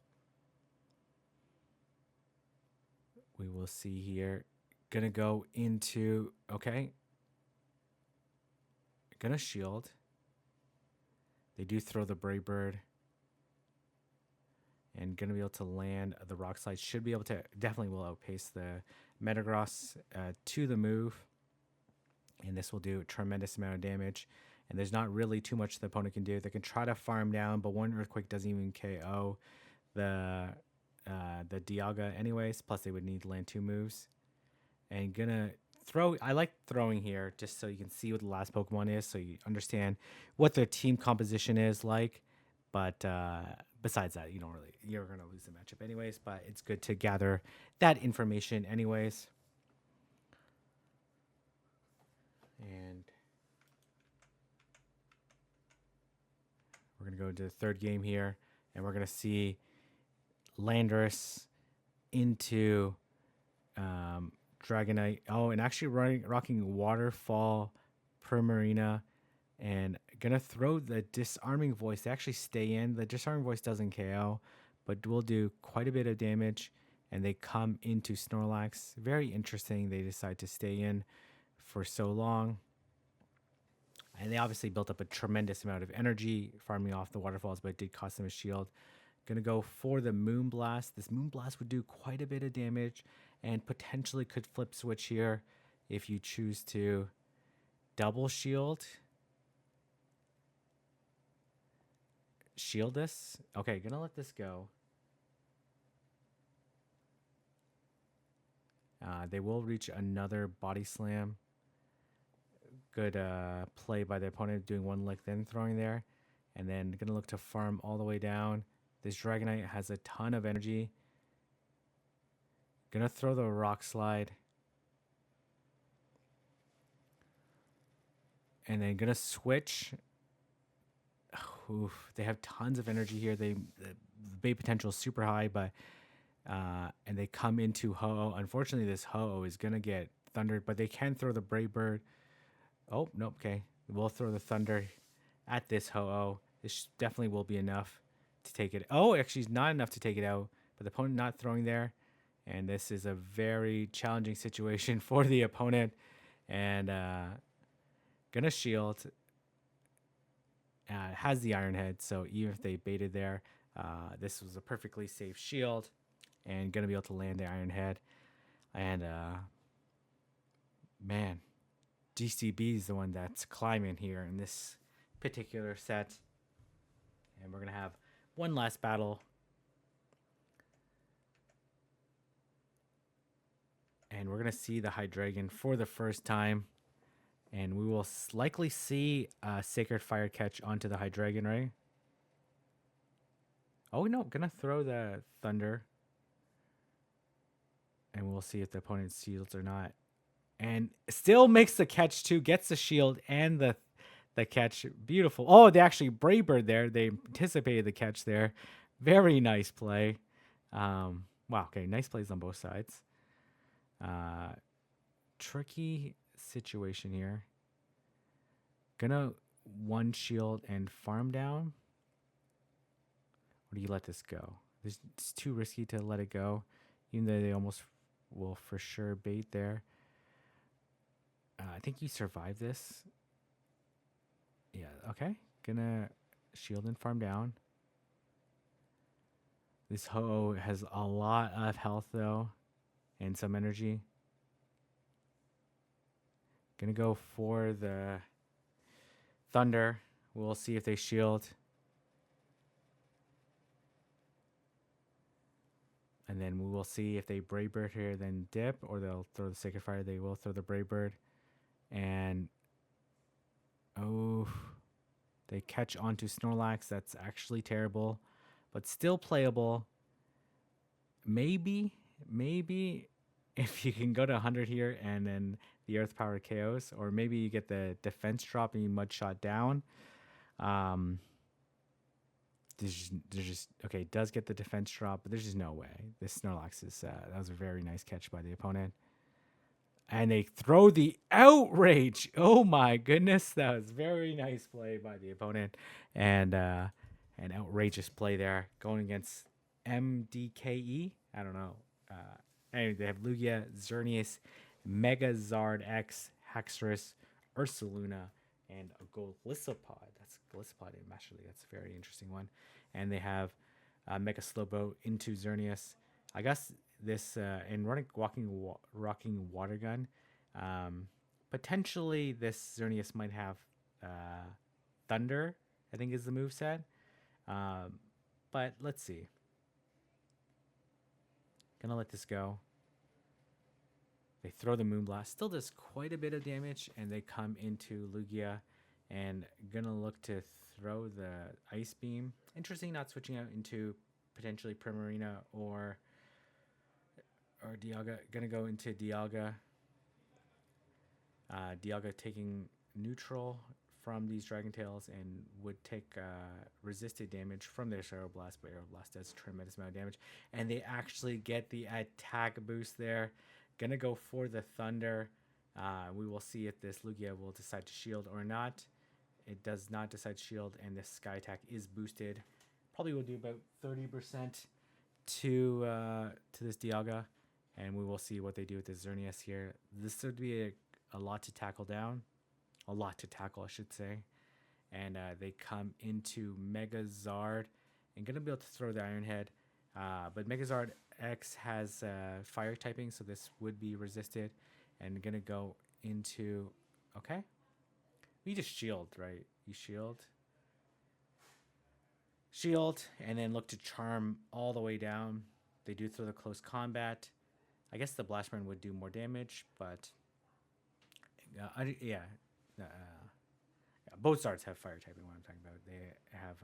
We will see here. Gonna go into, okay. Gonna shield. They do throw the Brave Bird. And gonna be able to land the Rock Slide. Should be able to, definitely will outpace the Metagross to the move. And this will do a tremendous amount of damage. And there's not really too much the opponent can do. They can try to farm down, but one Earthquake doesn't even KO the Dialga anyways. Plus they would need to land 2 moves. And gonna throw, I like throwing here just so you can see what the last Pokemon is, so you understand what their team composition is like. But besides that, you're gonna lose the matchup anyways. But it's good to gather that information anyways. And we're gonna go into the third game here, and we're gonna see Landorus into Dragonite. Oh, and actually rocking Waterfall Primarina, and gonna throw the Disarming Voice. They actually stay in. The Disarming Voice doesn't KO, but will do quite a bit of damage. And they come into Snorlax. Very interesting. They decide to stay in for so long. And they obviously built up a tremendous amount of energy farming off the waterfalls, but it did cost them a shield. Gonna go for the Moonblast. This Moonblast would do quite a bit of damage and potentially could flip switch here if you choose to double shield. Shield this. Okay, gonna let this go. They will reach another Body Slam. Good play by the opponent, doing one lick, then throwing there. And then gonna look to farm all the way down. This Dragonite has a ton of energy. Gonna throw the Rock Slide. And then gonna switch. Oof, they have tons of energy here. The bait potential is super high, but and they come into Ho-Oh. Unfortunately, this Ho-Oh is gonna get thundered, but they can throw the Brave Bird. Oh, nope, okay. We'll throw the Thunder at this Ho-Oh. This definitely will be enough to take it. Oh, actually, it's not enough to take it out, but the opponent not throwing there. And this is a very challenging situation for the opponent. And gonna shield. Has the Iron Head, so even if they baited there, this was a perfectly safe shield. And gonna be able to land the Iron Head. And man, GCB is the one that's climbing here in this particular set. And we're going to have one last battle. And we're going to see the Hydreigon for the first time. And we will likely see Sacred Fire catch onto the Hydreigon, right? Oh, no, going to throw the Thunder. And we'll see if the opponent shields or not. And still makes the catch too, gets the shield and the catch. Beautiful. Oh, they actually Brave Bird there. They anticipated the catch there. Very nice play. Wow, okay, nice plays on both sides. Tricky situation here. Gonna one shield and farm down. Or do you let this go? It's too risky to let it go, even though they almost will for sure bait there. I think you survive this. Yeah, okay. Gonna shield and farm down. This Ho-Oh has a lot of health, though, and some energy. Gonna go for the Thunder. We'll see if they shield. And then we will see if they Brave Bird here, then dip, or they'll throw the Sacred Fire. They will throw the Brave Bird. And oh, they catch onto Snorlax. That's actually terrible, but still playable. Maybe if you can go to 100 here and then the Earth Power KOs, or maybe you get the defense drop and you mud shot down. Um, there's just okay. It does get the defense drop, but there's just no way. This Snorlax is that was a very nice catch by the opponent, and they throw the outrage. Oh my goodness, that was very nice play by the opponent, and an outrageous play there going against MDKE. I don't know. Anyway, they have Lugia, Xerneas, Megazard X, Haxorus, Ursaluna, and a Golisopod. That's Golisopod in Master League. That's a very interesting one. And they have Mega Slowbo into Xerneas. I guess this in rocking water gun. Potentially this Xerneas might have Thunder. I think is the move set. But let's see. Gonna let this go. They throw the Moonblast. Still does quite a bit of damage, and they come into Lugia and gonna look to throw the Ice Beam. Interesting, not switching out into potentially Primarina or Dialga. Gonna go into Dialga. Dialga taking neutral from these Dragon Tails and would take resisted damage from their Aeroblast, but Aeroblast does a tremendous amount of damage. And they actually get the attack boost there. Gonna go for the Thunder. We will see if this Lugia will decide to shield or not. It does not decide to shield, and this Sky Attack is boosted. Probably will do about 30% to this Dialga, and we will see what they do with the Xerneas here. This would be a lot to tackle down. A lot to tackle, I should say. And they come into Megazard and gonna be able to throw the Iron Head. But Megazard X has fire typing, so this would be resisted. And gonna go into okay. You just shield, right? You shield, and then look to charm all the way down. They do throw the close combat. I guess the Blastburn would do more damage, but yeah. Both Zards have fire typing. What I'm talking about, they have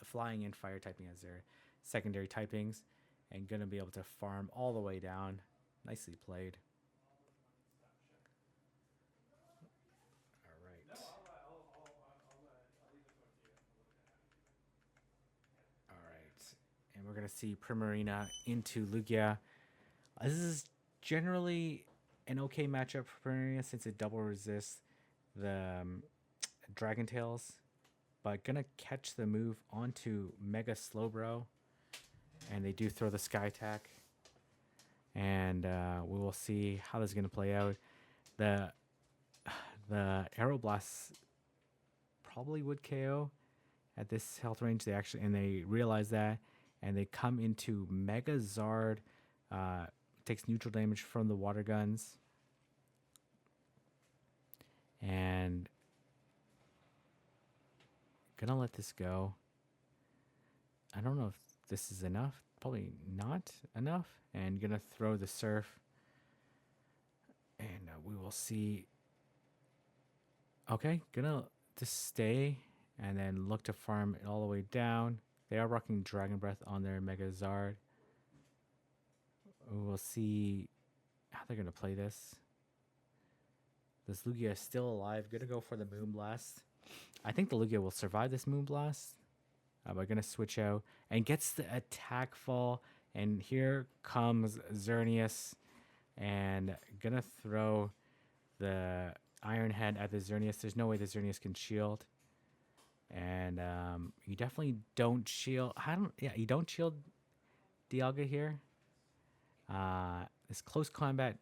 flying and fire typing as their secondary typings, and gonna be able to farm all the way down. Nicely played. All right. All right. And we're gonna see Primarina into Lugia. This is generally an okay matchup for Primarina since it double resists the Dragon Tails, but gonna catch the move onto Mega Slowbro, and they do throw the Sky Attack, and we will see how this is gonna play out. The Aeroblast probably would KO at this health range. They realize that, and they come into Mega Zard. Takes neutral damage from the water guns, and gonna let this go. I don't know if this is enough. Probably not enough. And gonna throw the Surf, and we will see. Okay, gonna just stay and then look to farm it all the way down. They are rocking Dragon Breath on their Mega Zard. We'll see how they're gonna play this. This Lugia is still alive. Gonna go for the Moonblast. I think the Lugia will survive this Moonblast. But gonna switch out and gets the attack fall. And here comes Xerneas, and gonna throw the Iron Head at the Xerneas. There's no way the Xerneas can shield. And you definitely don't shield. You don't shield Dialga here. This close combat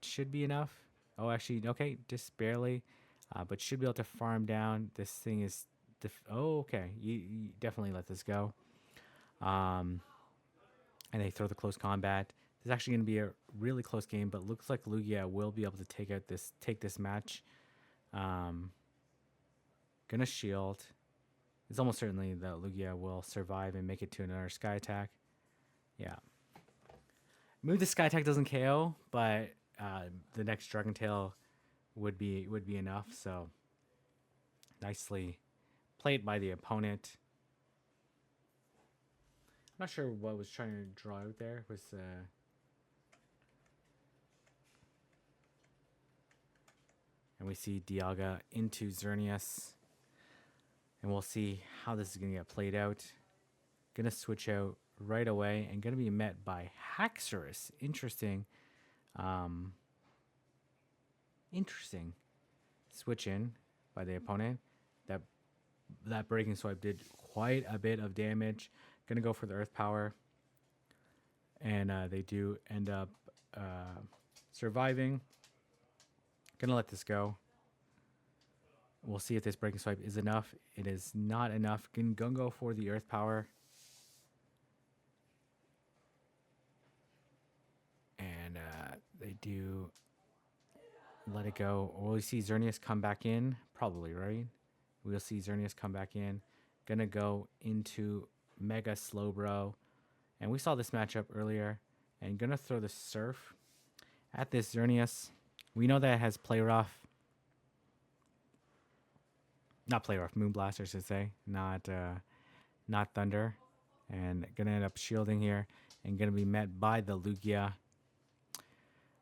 should be enough. Oh, actually, okay, just barely. But should be able to farm down. This thing is... okay. You definitely let this go. And they throw the close combat. This is actually going to be a really close game, but looks like Lugia will be able to take this match. Gonna shield. It's almost certainly that Lugia will survive and make it to another Sky Attack. Yeah. Move the Sky Attack doesn't KO, but the next Dragon Tail would be enough. So nicely played by the opponent. I'm not sure what was trying to draw out there. Was And we see Dialga into Xerneas. And we'll see how this is going to get played out. Going to switch out right away and going to be met by Haxorus. Interesting. Interesting. Switch in by the opponent. That breaking swipe did quite a bit of damage. Going to go for the Earth Power. And they do end up surviving. Going to let this go. We'll see if this breaking swipe is enough. It is not enough. Gonna go for the Earth Power. And they do let it go. Will we see Xerneas come back in? Probably, right? We'll see Xerneas come back in. Gonna go into Mega Slowbro. And we saw this matchup earlier. And gonna throw the Surf at this Xerneas. We know that it has Play Rough. Not Play Rough, Moonblast, I should say. Not Thunder. And gonna end up shielding here. And gonna be met by the Lugia.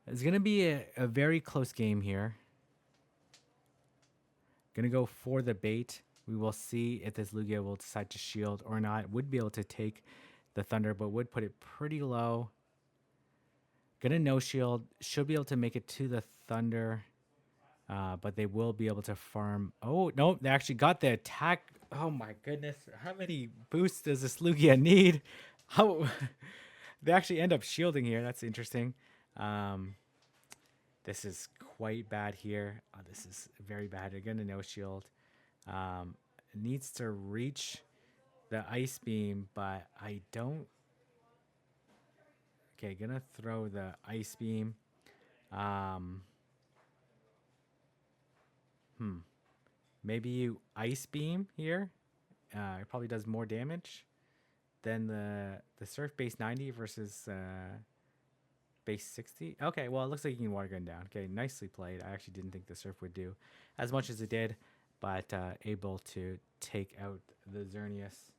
It's going to be a very close game here. Going to go for the bait. We will see if this Lugia will decide to shield or not. Would be able to take the Thunder, but would put it pretty low. Going to no shield. Should be able to make it to the Thunder. But they will be able to farm. Oh, no. They actually got the attack. Oh, my goodness. How many boosts does this Lugia need? How they actually end up shielding here. That's interesting. This is quite bad here. This is very bad. Again, a no shield. Needs to reach the Ice Beam, but I don't. Okay, gonna throw the Ice Beam. Maybe you Ice Beam here. It probably does more damage than the Surf base 90 versus base 60. Okay, well, it looks like you can Water Gun down. Okay, nicely played. I actually didn't think the Surf would do as much as it did, but able to take out the Xerneas.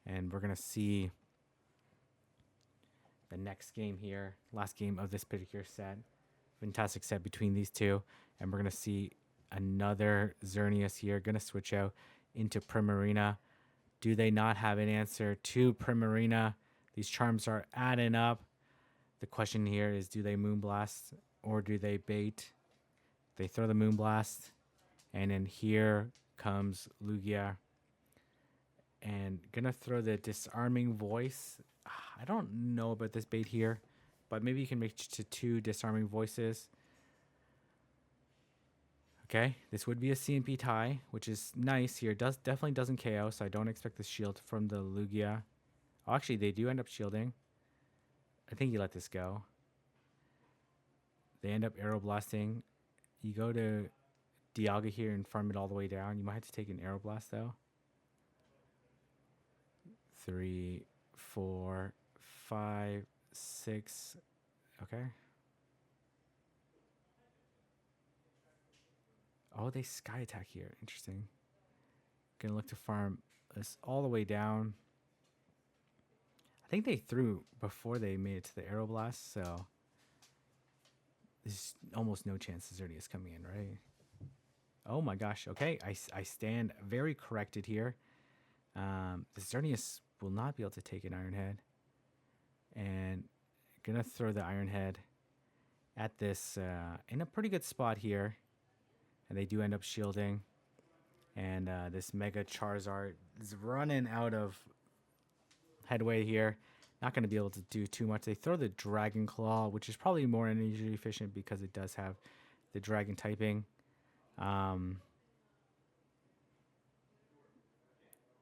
And we're going to see the next game here. Last game of this particular set. Fantastic set between these two. And we're going to see another Xerneas here. Going to switch out into Primarina. Do they not have an answer to Primarina? These charms are adding up. The question here is, do they Moonblast or do they bait? They throw the Moonblast. And then here comes Lugia. And gonna throw the Disarming Voice. I don't know about this bait here, but maybe you can make it to 2 Disarming Voices. Okay, this would be a CMP tie, which is nice here. Definitely doesn't KO, so I don't expect the shield from the Lugia. Oh, actually, they do end up shielding. I think you let this go. They end up Aeroblasting. You go to Dialga here and farm it all the way down. You might have to take an Aeroblast, though. 3, 4, 5, 6. Okay. Oh, they Sky Attack here. Interesting. Gonna look to farm this all the way down. I think they threw before they made it to the Aeroblast, so there's almost no chance Xerneas coming in, right? Oh my gosh. Okay, I stand very corrected here. The Xerneas will not be able to take an Iron Head. And gonna throw the Iron Head at this in a pretty good spot here. And they do end up shielding. And this Mega Charizard is running out of headway here. Not going to be able to do too much. They throw the Dragon Claw, which is probably more energy efficient because it does have the Dragon typing. It's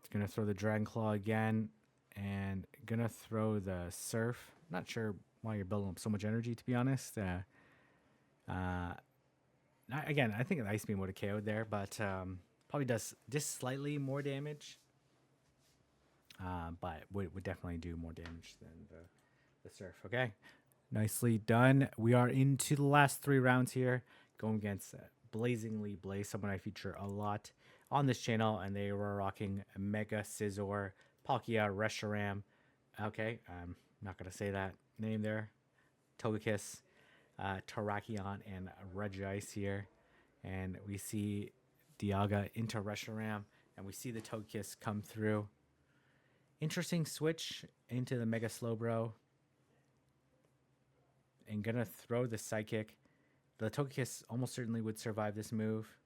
going to throw the Dragon Claw again. And going to throw the Surf. Not sure why you're building up so much energy, to be honest. Again, I think an Ice Beam would have KO'd there, but probably does just slightly more damage. But would definitely do more damage than the Surf. Okay, nicely done. We are into the last 3 rounds here, going against Blazingly Blaze, someone I feature a lot on this channel, and they were rocking Mega Scizor, Palkia, Reshiram. Okay, I'm not gonna say that name there. Togekiss, Terrakion, and Regice here. And we see Dialga into Reshiram, and we see the Togekiss come through. Interesting switch into the Mega Slowbro. And gonna throw the Psychic. The Togekiss almost certainly would survive this move.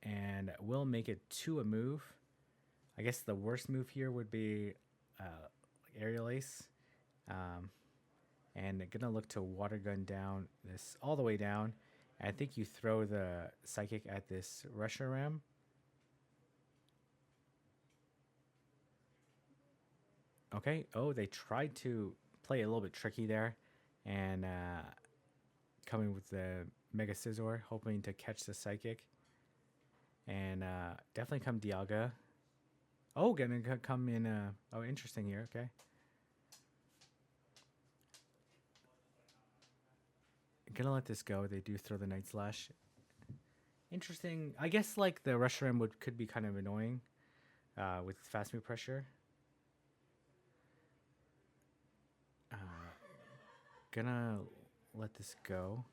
And will make it to a move. I guess the worst move here would be Aerial Ace. And gonna look to Water Gun down this all the way down. And I think you throw the Psychic at this Reshiram. Okay. Oh, they tried to play a little bit tricky there. And coming with the Mega Scizor, hoping to catch the Psychic. And definitely come Dialga. Oh, gonna come in. Oh, interesting here. Okay. Gonna let this go. They do throw the Night Slash. Interesting. I guess like the Reshiram could be kind of annoying with fast move pressure. Gonna let this go.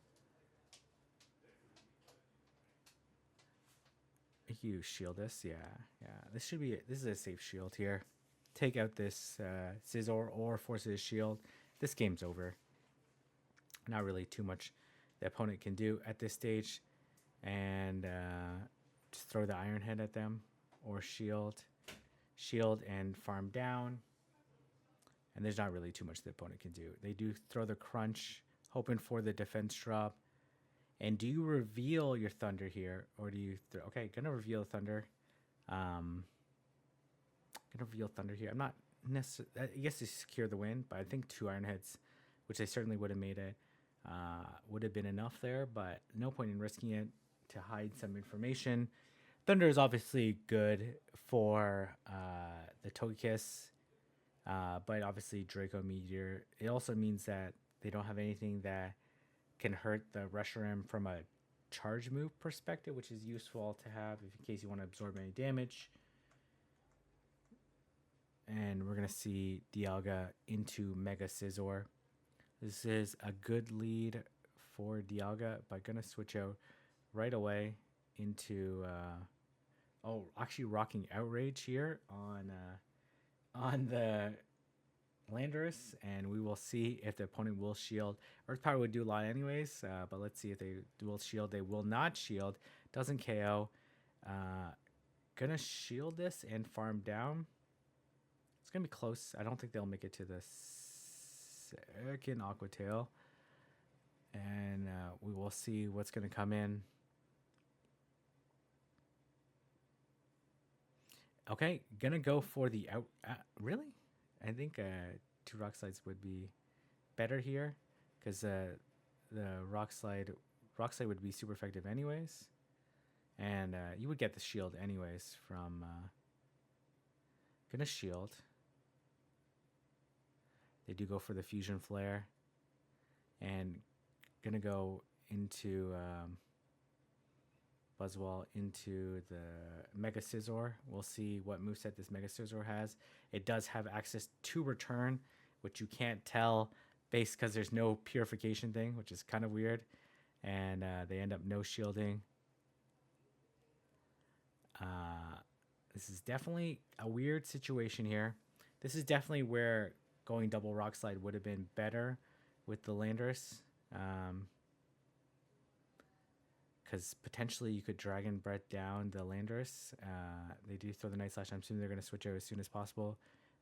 You shield this, yeah. This is a safe shield here. Take out this Scizor or force his shield. This game's over. Not really too much the opponent can do at this stage, and just throw the Iron Head at them or shield and farm down. And there's not really too much the opponent can do. They do throw the Crunch, hoping for the defense drop. And do you reveal your Thunder here, or do you? Okay, gonna reveal Thunder. Gonna reveal Thunder here. I'm not necessarily. I guess to secure the win, but I think 2 Iron Heads, which they certainly would have made it, would have been enough there. But no point in risking it to hide some information. Thunder is obviously good for the Togekiss, but obviously Draco Meteor. It also means that they don't have anything that can hurt the Reshiram from a charge move perspective, which is useful to have if in case you want to absorb any damage. And we're going to see Dialga into Mega Scizor. This is a good lead for Dialga, but going to switch out right away into actually rocking Outrage here on the Landorus, and we will see if the opponent will shield. Earth Power would do a lot anyways, but let's see if they will shield. They will not shield. Doesn't KO. Gonna shield this and farm down. It's gonna be close. I don't think they'll make it to the second Aqua Tail. And we will see what's gonna come in. Okay, gonna go for the out. Really? I think 2 Rock Slides would be better here, because the Rock Slide would be super effective anyways, and you would get the shield anyways from. Gonna shield. They do go for the Fusion Flare, and gonna go into Buzzwole into the Mega Scizor. We'll see what moveset this Mega Scizor has. It does have access to return, which you can't tell based because there's no purification thing, which is kind of weird. And they end up no shielding. This is definitely a weird situation here. This is definitely where going double Rock Slide would have been better with the Landorus. Because potentially you could Dragon Breath down the Landorus. They do throw the Night Slash. I'm assuming they're going to switch out as soon as possible.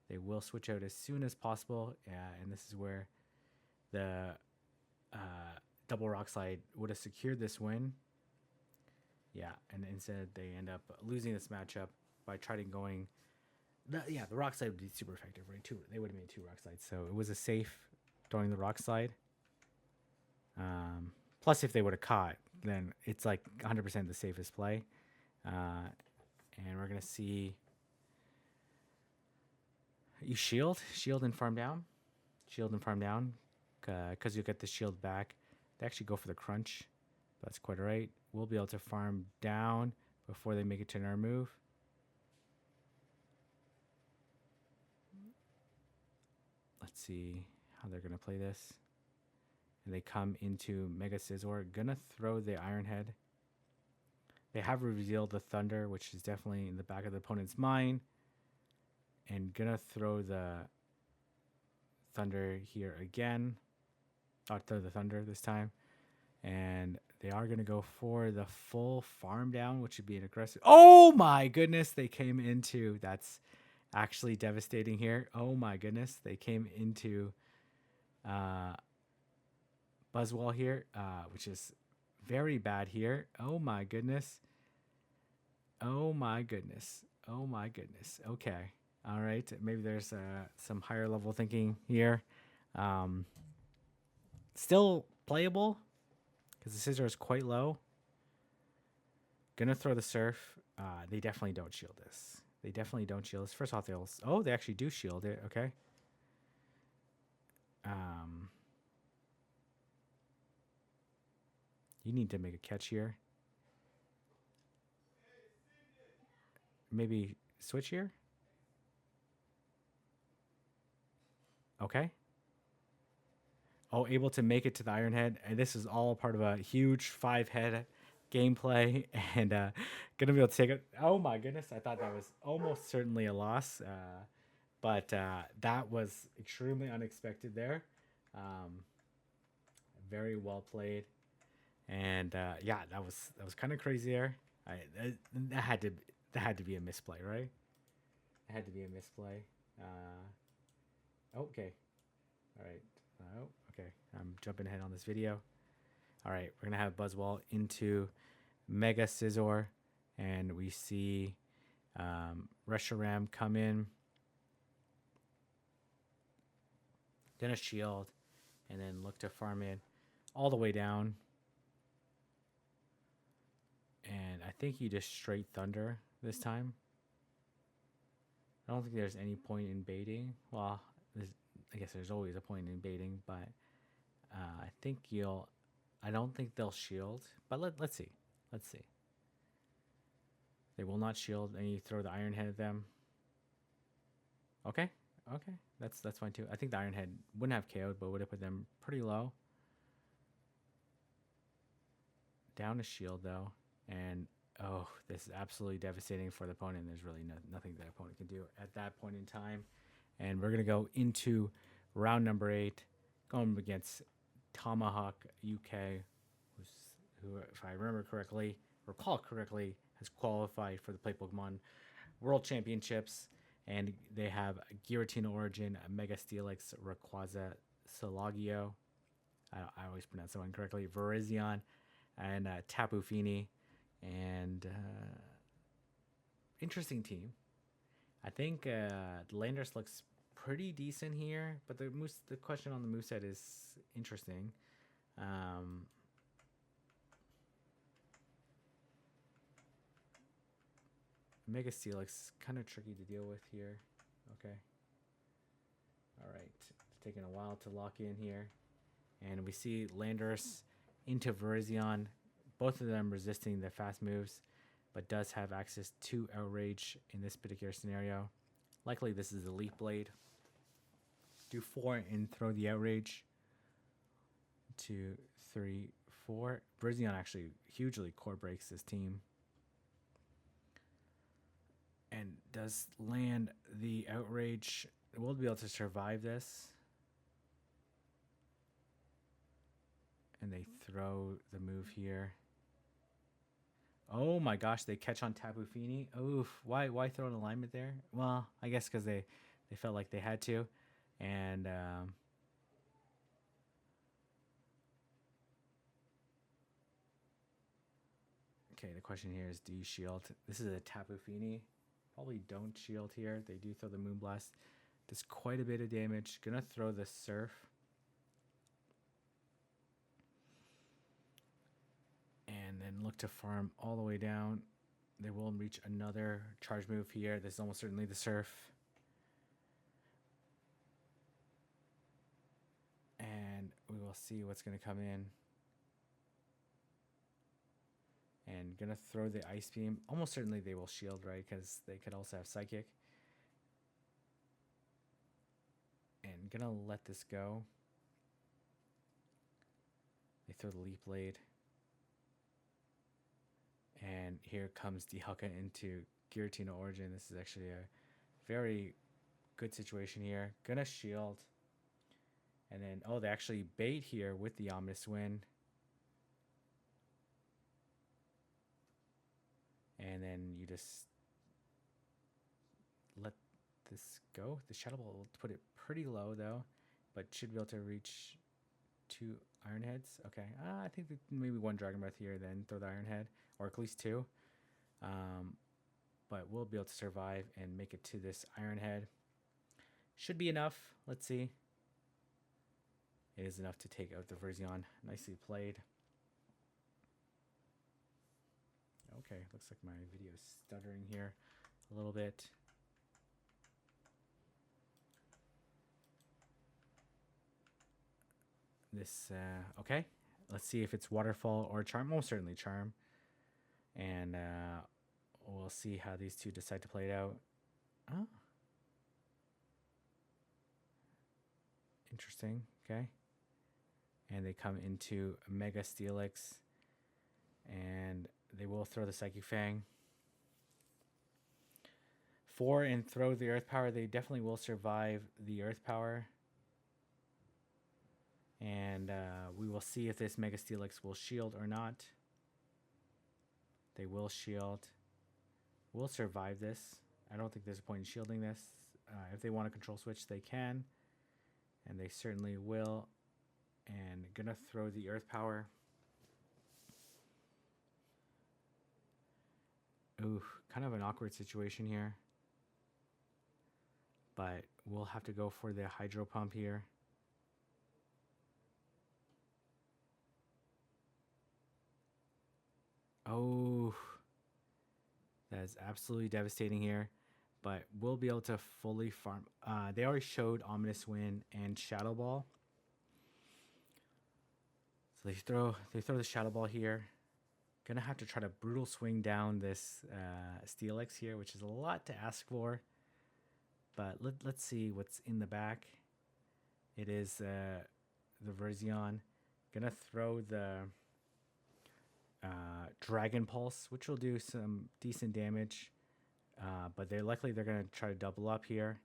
They will switch out as soon as possible. And this is where the double Rock Slide would have secured this win. Yeah, and instead they end up losing this matchup by trying going. The Rock Slide would be super effective, right? They would have made 2 Rock Slides. So it was a safe throwing the Rock Slide. Plus, if they would have caught, then it's like 100% the safest play. And we're going to see you shield and farm down. Because you get the shield back. They actually go for the Crunch. That's quite all right. We'll be able to farm down before they make it to another move. Let's see how they're going to play this. And they come into Mega Scizor. Gonna throw the Iron Head. They have revealed the Thunder, which is definitely in the back of the opponent's mind. And gonna throw the Thunder here again. I'll throw the Thunder this time. And they are gonna go for the full farm down, which would be an aggressive. Oh my goodness, they came into. That's actually devastating here. Oh my goodness, they came into Buzzwall here, which is very bad here. Oh my goodness. Oh my goodness. Oh my goodness. Okay. All right. Maybe there's some higher level thinking here. Still playable because the scissor is quite low. Gonna throw the surf. They definitely don't shield this. They definitely don't shield this. First off, they actually do shield it. Okay. You need to make a catch here. Maybe switch here. Okay. Oh, able to make it to the Iron Head. And this is all part of a huge 5-head gameplay. And gonna be able to take it. Oh my goodness. I thought that was almost certainly a loss. But that was extremely unexpected there. Very well played. And yeah, that was kind of crazy there. That had to be a misplay, right? It had to be a misplay. Okay. All right. Oh, okay. I'm jumping ahead on this video. All right, we're gonna have Buzzwall into Mega Scizor, and we see Reshiram come in. Gonna shield, and then look to farm in all the way down. And I think you just straight Thunder this time. I don't think there's any point in baiting. Well, I guess there's always a point in baiting, but I think I don't think they'll shield, but let's see. Let's see. They will not shield, and you throw the Iron Head at them. Okay, okay, that's fine too. I think the Iron Head wouldn't have KO'd, but would have put them pretty low. Down a shield though, and oh, this is absolutely devastating for the opponent. There's really nothing the opponent can do at that point in time. And we're gonna go into round number 8, going against Tomahawk UK, who, if I recall correctly, has qualified for the Play Pokemon World Championships, and they have Giratina Origin, Mega Steelix, Rayquaza, Solagio. I always pronounce that one correctly. Virizion, and Tapu Fini, and interesting team. I think Landorus looks pretty decent here, but the question on the moveset is interesting. Mega Steelix kind of tricky to deal with here. Okay. All right. It's taking a while to lock in here. And we see Landorus into Virizion. Both of them resisting the fast moves, but does have access to Outrage in this particular scenario. Likely this is a Leaf Blade. Do 4 and throw the Outrage. 2, 3, 4. Virizion actually hugely core breaks this team. And does land the Outrage. We'll be able to survive this. And they throw the move here. Oh my gosh, they catch on Tapu Fini. Oof, why throw an alignment there? Well, I guess because they felt like they had to. And okay, the question here is, do you shield? This is a Tapu Fini. Probably don't shield here. They do throw the Moonblast. Does quite a bit of damage. Gonna throw the Surf. And then look to farm all the way down. They will reach another charge move here. This is almost certainly the Surf. And we will see what's going to come in. And going to throw the Ice Beam. Almost certainly they will shield, right? Because they could also have Psychic. And going to let this go. They throw the Leaf Blade. And here comes Dialga into Giratina Origin. This is actually a very good situation here. Gonna shield. And then, oh, they actually bait here with the Ominous Wind. And then you just let this go. The Shadow Ball will put it pretty low, though, but should be able to reach 2 Iron Heads. Okay, I think that maybe 1 Dragon Breath here, then throw the Iron Head, or at least 2. But we'll be able to survive and make it to this Iron Head. Should be enough. Let's see. It is enough to take out the Verzion. Nicely played. Okay, looks like my video is stuttering here a little bit. This, okay. Let's see if it's Waterfall or Charm. Most certainly Charm. And we'll see how these two decide to play it out. Oh. Interesting. Okay. And they come into Mega Steelix. And they will throw the Psychic Fang. 4 and throw the Earth Power. They definitely will survive the Earth Power. And we will see if this Mega Steelix will shield or not. They will shield. We'll survive this. I don't think there's a point in shielding this. If they want to control switch, they can. And they certainly will. And gonna throw the Earth Power. Ooh, kind of an awkward situation here. But we'll have to go for the Hydro Pump here. Oh, that is absolutely devastating here. But we'll be able to fully farm. They already showed Ominous Wind and Shadow Ball. So they throw the Shadow Ball here. Gonna have to try to Brutal Swing down this Steelix here, which is a lot to ask for. But let's see what's in the back. It is the Verzion. Gonna throw the Dragon Pulse, which will do some decent damage. But they're gonna try to double up here.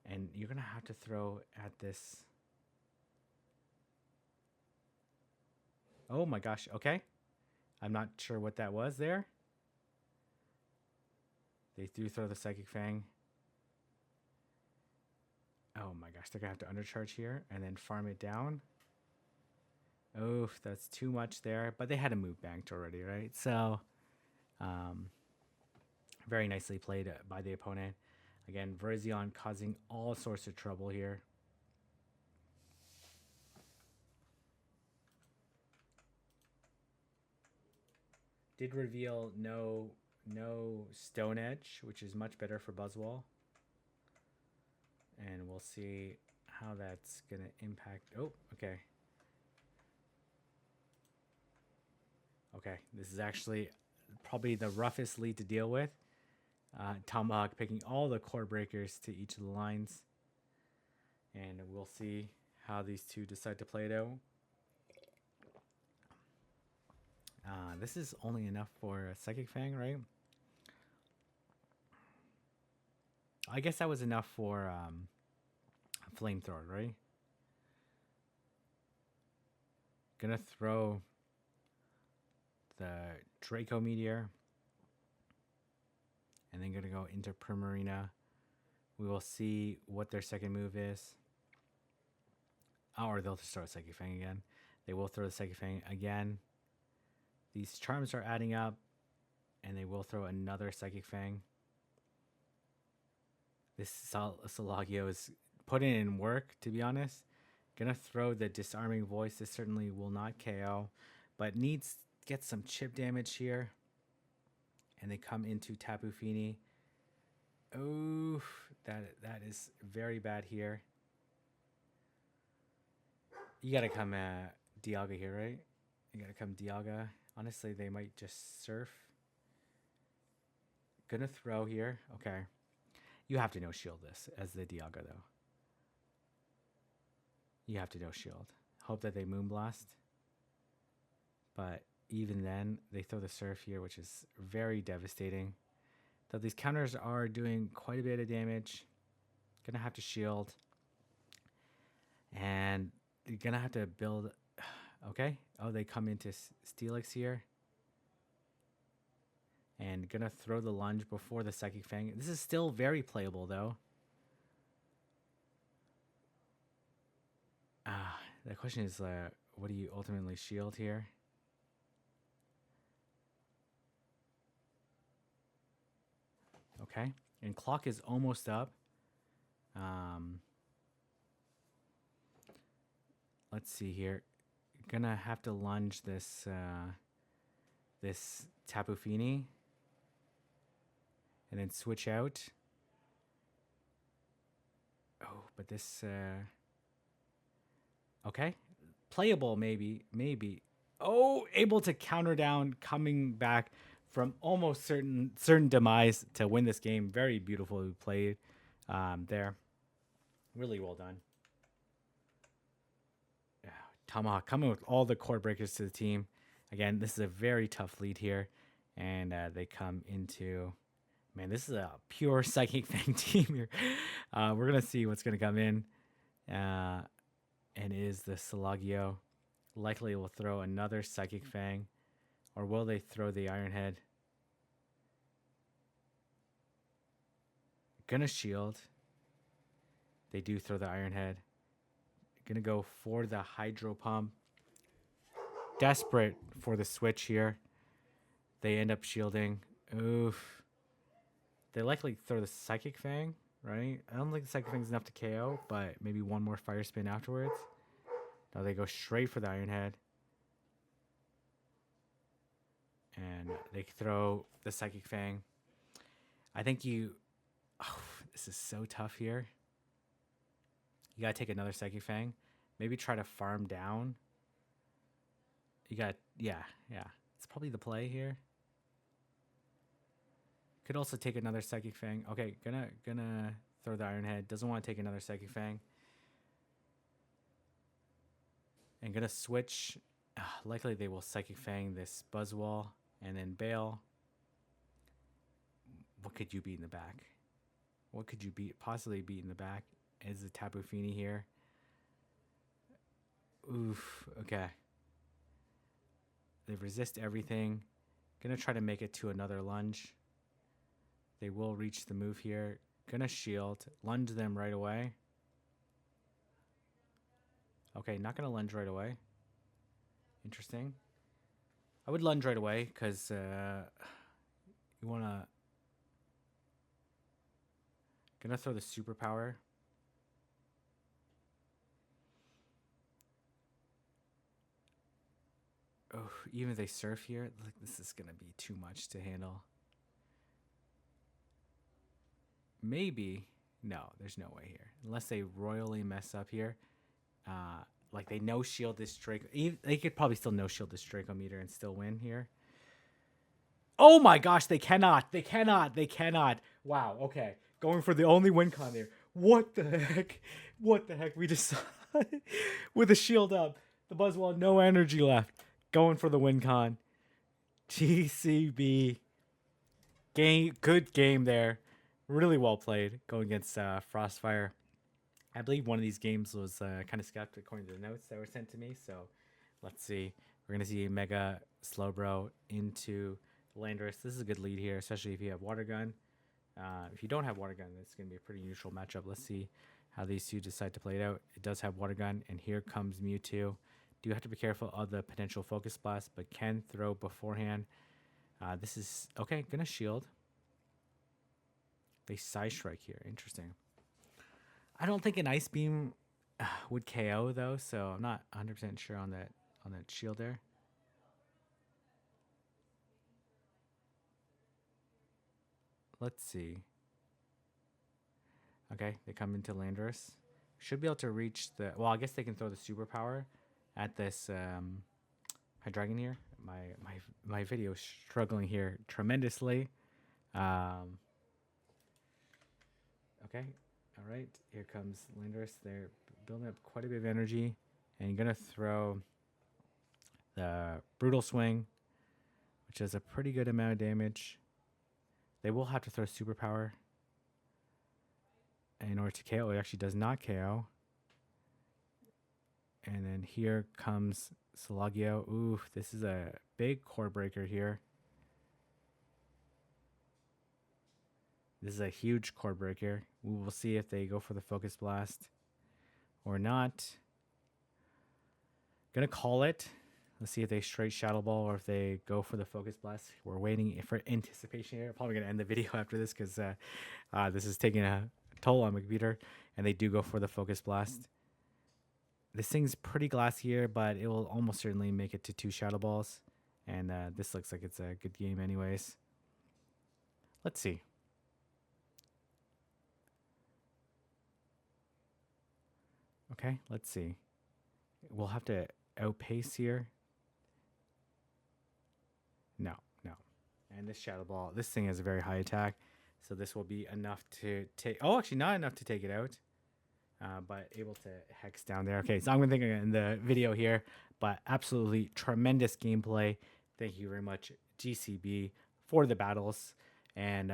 And you're gonna have to throw at this. Oh my gosh, okay. I'm not sure what that was there. They do throw the Psychic Fang. Oh my gosh, they're gonna have to undercharge here and then farm it down. Oof, that's too much there. But they had a move banked already, right? So, very nicely played by the opponent. Again, Verzion causing all sorts of trouble here. Did reveal no Stone Edge, which is much better for Buzzwole. And we'll see how that's going to impact. Oh, okay. Okay, this is actually probably the roughest lead to deal with. Tomahawk picking all the core breakers to each of the lines. And we'll see how these two decide to play it out. This is only enough for a Psychic Fang, right? I guess that was enough for Flamethrower, right? Gonna throw the Draco Meteor. And then gonna go into Primarina. We will see what their second move is. Or they'll just throw a Psychic Fang again. They will throw the Psychic Fang again. These charms are adding up. And they will throw another Psychic Fang. This Solagio is putting in work, to be honest. Gonna throw the Disarming Voice. This certainly will not KO. But needs to get some chip damage here. And they come into Tapu Fini. Oh, that is very bad here. You gotta come Dialga here, right? You gotta come Dialga. Honestly, they might just surf. Gonna throw here. Okay. You have to no shield this as the Dialga, though. You have to no shield. Hope that they Moonblast. But even then, they throw the Surf here, which is very devastating. Though these counters are doing quite a bit of damage. Gonna have to shield. And you're gonna have to build. Okay. Oh, they come into Steelix here. And gonna throw the lunge before the Psychic Fang. This is still very playable, though. The question is, what do you ultimately shield here? Okay. And clock is almost up. Let's see here. Gonna have to lunge this this Tapu Fini. And then switch out. Oh, but this... okay. Playable, maybe. Maybe. Oh, able to counter down, coming back from almost certain demise to win this game. Very beautifully played there. Really well done. Tomahawk coming with all the core breakers to the team. Again, this is a very tough lead here. And they come into... Man, this is a pure Psychic Fang team here. We're going to see what's going to come in. And is the Salagio. Likely will throw another Psychic Fang. Or will they throw the Iron Head? Gonna shield. They do throw the Iron Head. Gonna go for the Hydro Pump. Desperate for the switch here. They end up shielding. Oof. They likely throw the Psychic Fang, right? I don't think the Psychic Fang is enough to KO, but maybe one more Fire Spin afterwards. No, they go straight for the Iron Head. And they throw the Psychic Fang. I think you... Oh, this is so tough here. You gotta take another Psychic Fang. Maybe try to farm down. You got... Yeah. It's probably the play here. Could also take another Psychic Fang. Okay, gonna throw the Iron Head. Doesn't want to take another Psychic Fang. And gonna switch. Likely they will Psychic Fang this Buzzwole and then bail. What could you beat in the back? What could you possibly beat in the back? Is the Tapu Fini here? Oof. Okay. They resist everything. Gonna try to make it to another lunge. They will reach the move here. Gonna shield. Lunge them right away. Okay, not gonna lunge right away. Interesting. I would lunge right away because you wanna... Gonna throw the superpower. Oh, even if they surf here, like, this is gonna be too much to handle. Maybe. No, there's no way here. Unless they royally mess up here. Like they no shield this Draco. They could probably still no shield this Draco meter and still win here. Oh my gosh, they cannot. They cannot. Wow, okay. Going for the only win con there. What the heck? We just saw with the shield up. The Buzzwole, no energy left. Going for the win con. GCB. Good game there. Really well played going against Frostfire. I believe one of these games was kind of skipped according to the notes that were sent to me. So let's see. We're going to see Mega Slowbro into Landorus. This is a good lead here, especially if you have Water Gun. If you don't have Water Gun, it's going to be a pretty neutral matchup. Let's see how these two decide to play it out. It does have Water Gun, and here comes Mewtwo. Do have to be careful of the potential Focus Blast, but can throw beforehand. This is... Okay, going to shield. They Side Strike here. Interesting. I don't think an Ice Beam would KO, though, so I'm not 100% sure on that shield there. Let's see. Okay, they come into Landorus. Should be able to reach the... Well, I guess they can throw the superpower at this Hydreigon here. My video is struggling here tremendously. Okay. All right. Here comes Landorus. They're building up quite a bit of energy. And you're going to throw the Brutal Swing. which is a pretty good amount of damage. They will have to throw superpower in order to KO. It actually does not KO. And then here comes Salagio. Oof, this is a big core breaker here. This is a huge core breaker. We will see if they go for the Focus Blast or not. Gonna call it. Let's see if they straight Shadow Ball or if they go for the Focus Blast. We're waiting for anticipation here. Probably gonna end the video after this because this is taking a toll on my computer. And they do go for the Focus Blast. This thing's pretty glassy here, but it will almost certainly make it to 2 Shadow Balls. And this looks like it's a good game anyways. Let's see. Okay, let's see. We'll have to outpace here. No. And this Shadow Ball, this thing has a very high attack. So this will be enough to take... Oh, actually not enough to take it out. But able to hex down there. Okay, so I'm going to end the video here. But absolutely tremendous gameplay. Thank you very much, GCB, for the battles. And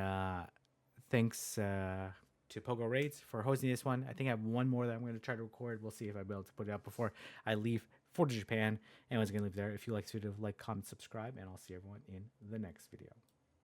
thanks to Pogo Raids for hosting this one. I think I have one more that I'm going to try to record. We'll see if I'll be able to put it up before I leave for Japan. Anyone's going to leave there. If you like this video, like, comment, subscribe, and I'll see everyone in the next video.